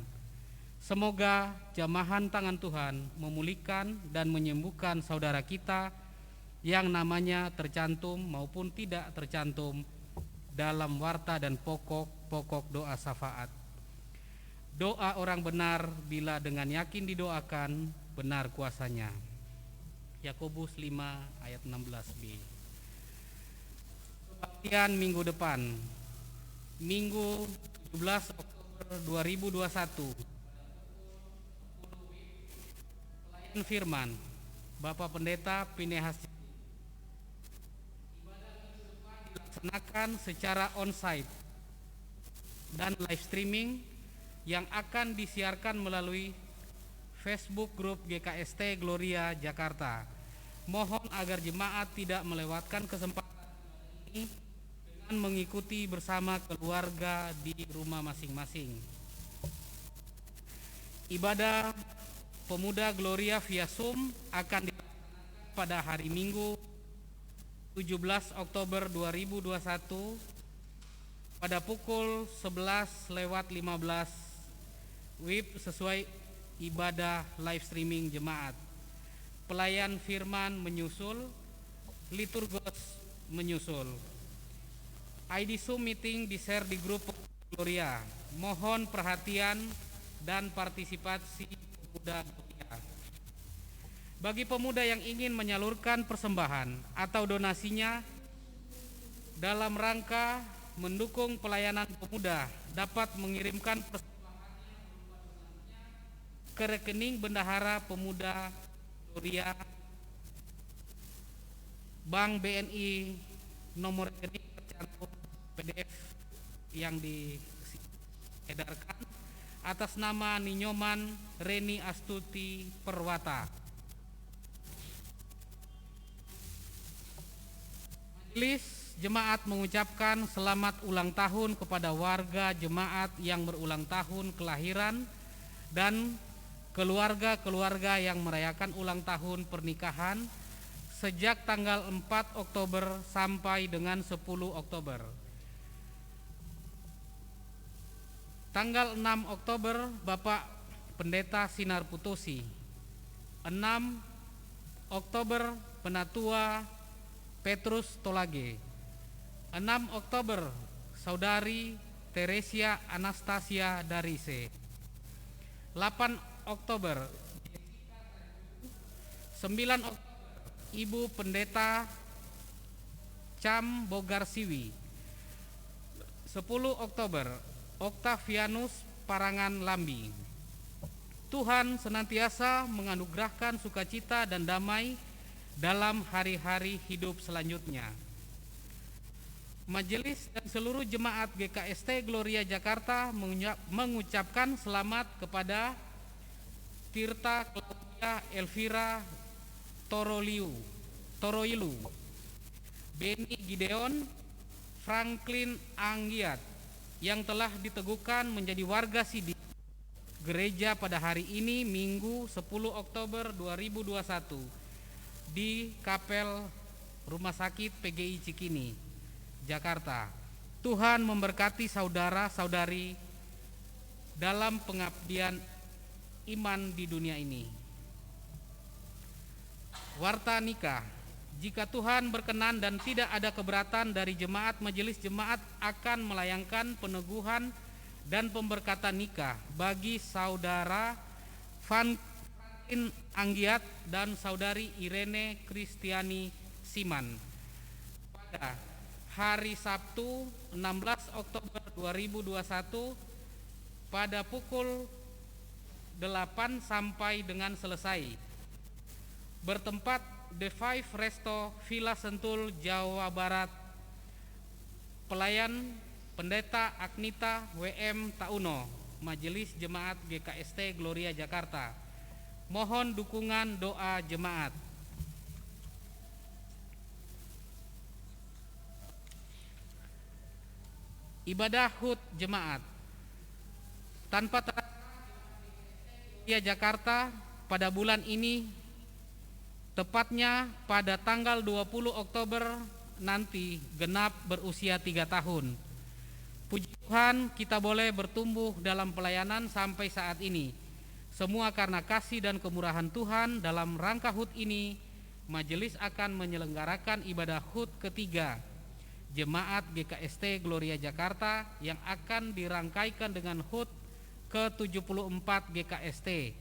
Semoga jamahan tangan Tuhan memulihkan dan menyembuhkan saudara kita yang namanya tercantum maupun tidak tercantum dalam warta dan pokok-pokok doa syafaat. Doa orang benar bila dengan yakin didoakan, benar kuasanya. Yakobus 5 ayat 16b. Kebaktian minggu depan, Minggu 17 Oktober 2021. Pelayan firman, Bapak Pendeta Pinehas dilaksanakan secara onsite dan live streaming yang akan disiarkan melalui Facebook Grup GKST Gloria Jakarta. Mohon agar jemaat tidak melewatkan kesempatan ini dengan mengikuti bersama keluarga di rumah masing-masing. Ibadah Pemuda Gloria via Zoom akan dilaksanakan pada hari Minggu 17 Oktober 2021 pada pukul 11:15 WIB sesuai ibadah live streaming jemaat. Pelayan firman menyusul, liturgos menyusul. ID Zoom meeting di-share di grup Gloria. Mohon perhatian dan partisipasi pemuda Gloria. Bagi pemuda yang ingin menyalurkan persembahan atau donasinya dalam rangka mendukung pelayanan pemuda, dapat mengirimkan persembahan ke rekening Bendahara Pemuda Gloria, Bank BNI, nomor rekening tercantum PDF yang diedarkan atas nama Ninyoman Reni Astuti Perwata. Majelis Jemaat mengucapkan selamat ulang tahun kepada warga jemaat yang berulang tahun kelahiran dan keluarga-keluarga yang merayakan ulang tahun pernikahan sejak tanggal 4 Oktober sampai dengan 10 Oktober. Tanggal 6 Oktober Bapak Pendeta Sinar Putosi. 6 Oktober Penatua Petrus Tolage. 6 Oktober Saudari Teresia Anastasia Darise. 8 Oktober 9 Oktober Ibu Pendeta Cam Bogarsiwi. 10 Oktober Octavianus Parangan Lambi. Tuhan senantiasa menganugerahkan sukacita dan damai dalam hari-hari hidup selanjutnya. Majelis dan seluruh jemaat GKST Gloria Jakarta mengucapkan selamat kepada Tirta Claudia Elvira Toroilu, Beni Gideon, Franklin Anggiat yang telah diteguhkan menjadi warga Sidik gereja pada hari ini Minggu 10 Oktober 2021 di Kapel Rumah Sakit PGI Cikini, Jakarta. Tuhan memberkati saudara-saudari dalam pengabdian iman di dunia ini. Warta nikah. Jika Tuhan berkenan dan tidak ada keberatan dari jemaat, majelis jemaat akan melayangkan peneguhan dan pemberkatan nikah bagi saudara Franklin Anggiat dan saudari Irene Kristiani Siman pada hari Sabtu 16 Oktober 2021 pada pukul 8 sampai dengan selesai, bertempat The Five Resto Villa Sentul, Jawa Barat. Pelayan Pendeta Agnita WM Tauno, Majelis Jemaat GKST Gloria Jakarta. Mohon dukungan doa jemaat. Ibadah HUT jemaat. Tanpa Jakarta pada bulan ini, tepatnya pada tanggal 20 Oktober nanti genap berusia 3 tahun. Puji Tuhan, kita boleh bertumbuh dalam pelayanan sampai saat ini. Semua karena kasih dan kemurahan Tuhan. Dalam rangka HUT ini, majelis akan menyelenggarakan ibadah HUT ketiga Jemaat GKST Gloria Jakarta yang akan dirangkaikan dengan HUT ke-74 GKST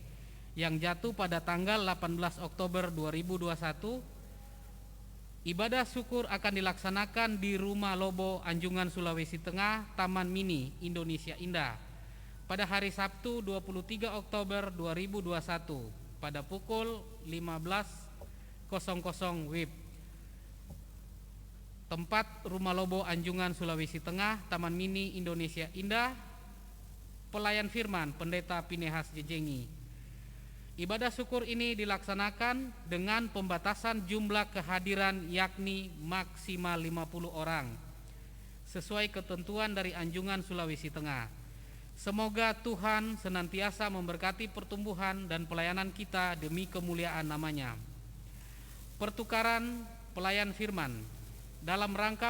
yang jatuh pada tanggal 18 Oktober 2021. Ibadah syukur akan dilaksanakan di Rumah Lobo Anjungan Sulawesi Tengah, Taman Mini Indonesia Indah pada hari Sabtu 23 Oktober 2021 pada pukul 15.00 WIB. Tempat Rumah Lobo Anjungan Sulawesi Tengah, Taman Mini Indonesia Indah. Pelayan firman Pendeta Pinehas Jejengi. Ibadah syukur ini dilaksanakan dengan pembatasan jumlah kehadiran yakni maksimal 50 orang sesuai ketentuan dari Anjungan Sulawesi Tengah. Semoga Tuhan senantiasa memberkati pertumbuhan dan pelayanan kita demi kemuliaan namanya. Pertukaran pelayan firman dalam rangka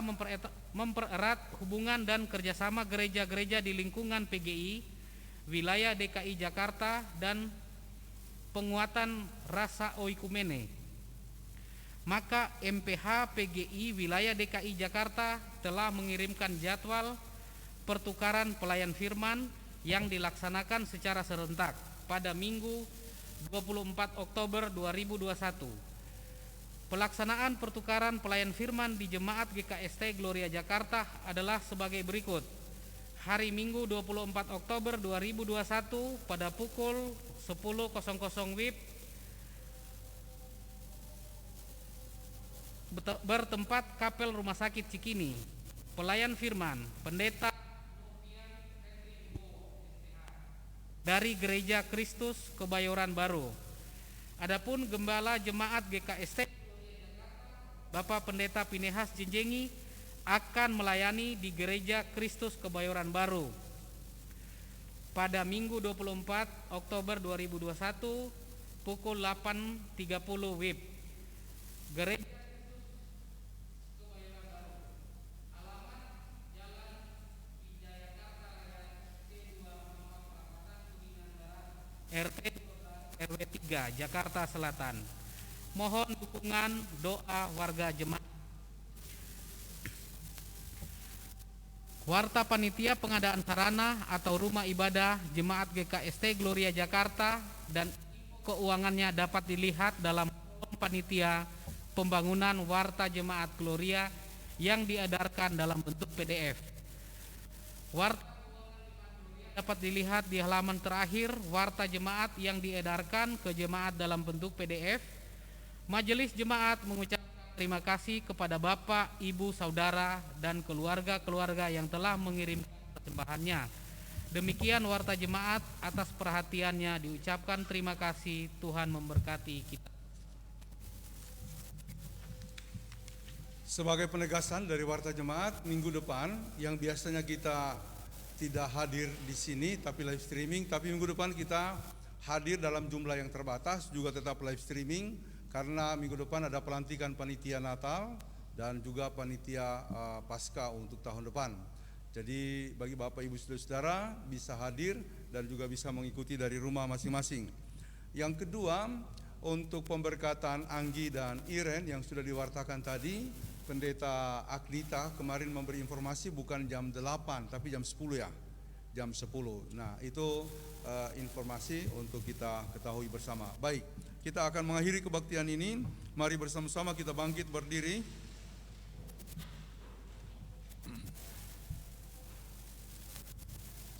mempererat hubungan dan kerjasama gereja-gereja di lingkungan PGI, wilayah DKI Jakarta, dan penguatan rasa oikumene. Maka MPH PGI wilayah DKI Jakarta telah mengirimkan jadwal pertukaran pelayan firman yang dilaksanakan secara serentak pada Minggu 24 Oktober 2021. Pelaksanaan pertukaran pelayan firman di Jemaat GKST Gloria Jakarta adalah sebagai berikut. Hari Minggu 24 Oktober 2021 pada pukul 10.00 WIB bertempat Kapel Rumah Sakit Cikini. Pelayan firman Pendeta dari Gereja Kristus Kebayoran Baru. Adapun Gembala Jemaat GKST Bapak Pendeta Pinehas Jejengi akan melayani di Gereja Kristus Kebayoran Baru pada Minggu 24 Oktober 2021 pukul 8.30 WIB. Gereja Kristus Kebayoran Baru, alamat Jalan Wijayakarta Raya C2 Kuningan Barat, RT RW 3 Jakarta Selatan. Mohon dukungan doa warga jemaat. Warta panitia pengadaan sarana atau rumah ibadah Jemaat GKST Gloria Jakarta dan keuangannya dapat dilihat dalam kolom panitia pembangunan Warta Jemaat Gloria yang diedarkan dalam bentuk PDF. Warta dapat dilihat di halaman terakhir Warta Jemaat yang diedarkan ke jemaat dalam bentuk PDF. Majelis Jemaat mengucapkan terima kasih kepada Bapak, Ibu, Saudara, dan keluarga-keluarga yang telah mengirim persembahannya. Demikian Warta Jemaat, atas perhatiannya diucapkan terima kasih. Tuhan memberkati kita. Sebagai penegasan dari Warta Jemaat, minggu depan yang biasanya kita tidak hadir di sini tapi live streaming, tapi minggu depan kita hadir dalam jumlah yang terbatas, juga tetap live streaming. Karena minggu depan ada pelantikan panitia Natal dan juga panitia Pasca untuk tahun depan. Jadi bagi Bapak Ibu Saudara bisa hadir dan juga bisa mengikuti dari rumah masing-masing. Yang kedua, untuk pemberkatan Anggi dan Iren yang sudah diwartakan tadi, Pendeta Agnita kemarin memberi informasi bukan jam 8 tapi jam 10 ya. Jam 10. Nah, itu informasi untuk kita ketahui bersama. Baik. Kita akan mengakhiri kebaktian ini. Mari bersama-sama kita bangkit berdiri.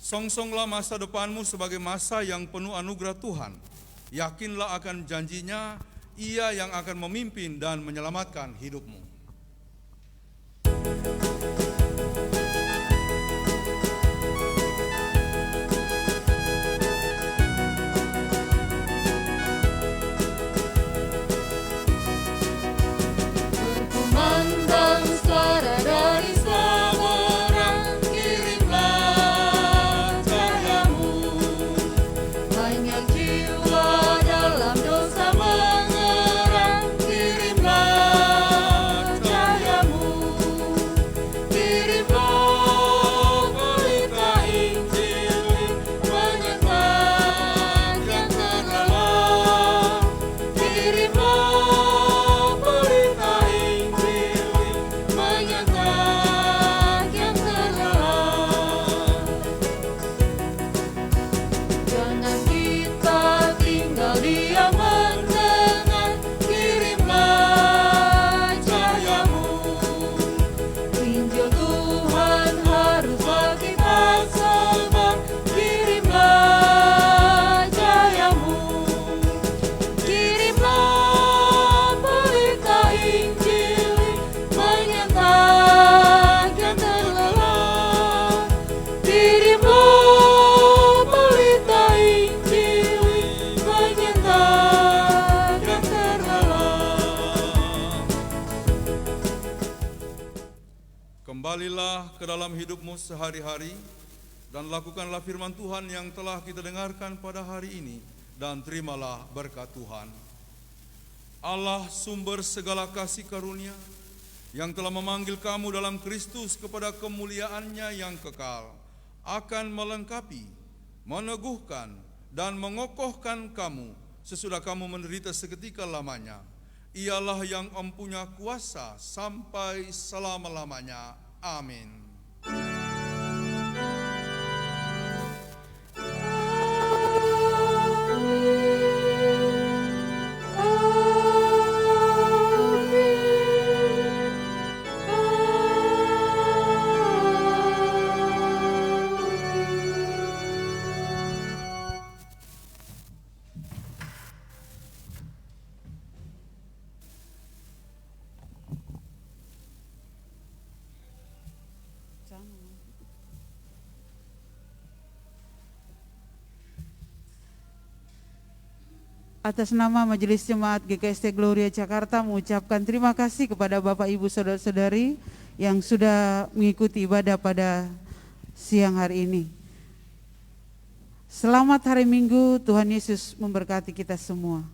Songsonglah masa depanmu sebagai masa yang penuh anugerah Tuhan. Yakinlah akan janjinya, Ia yang akan memimpin dan menyelamatkan hidupmu. Dari semua orang kirimlah cahayamu. Kembalilah ke dalam hidupmu sehari-hari dan lakukanlah firman Tuhan yang telah kita dengarkan pada hari ini, dan terimalah berkat Tuhan. Allah sumber segala kasih karunia yang telah memanggil kamu dalam Kristus kepada kemuliaan-Nya yang kekal, akan melengkapi, meneguhkan, dan mengokohkan kamu sesudah kamu menderita seketika lamanya. Ialah yang mempunyai kuasa sampai selama-lamanya. Amin. Atas nama Majelis Jemaat GKST Gloria Jakarta mengucapkan terima kasih kepada Bapak Ibu Saudara-saudari yang sudah mengikuti ibadah pada siang hari ini. Selamat hari Minggu, Tuhan Yesus memberkati kita semua.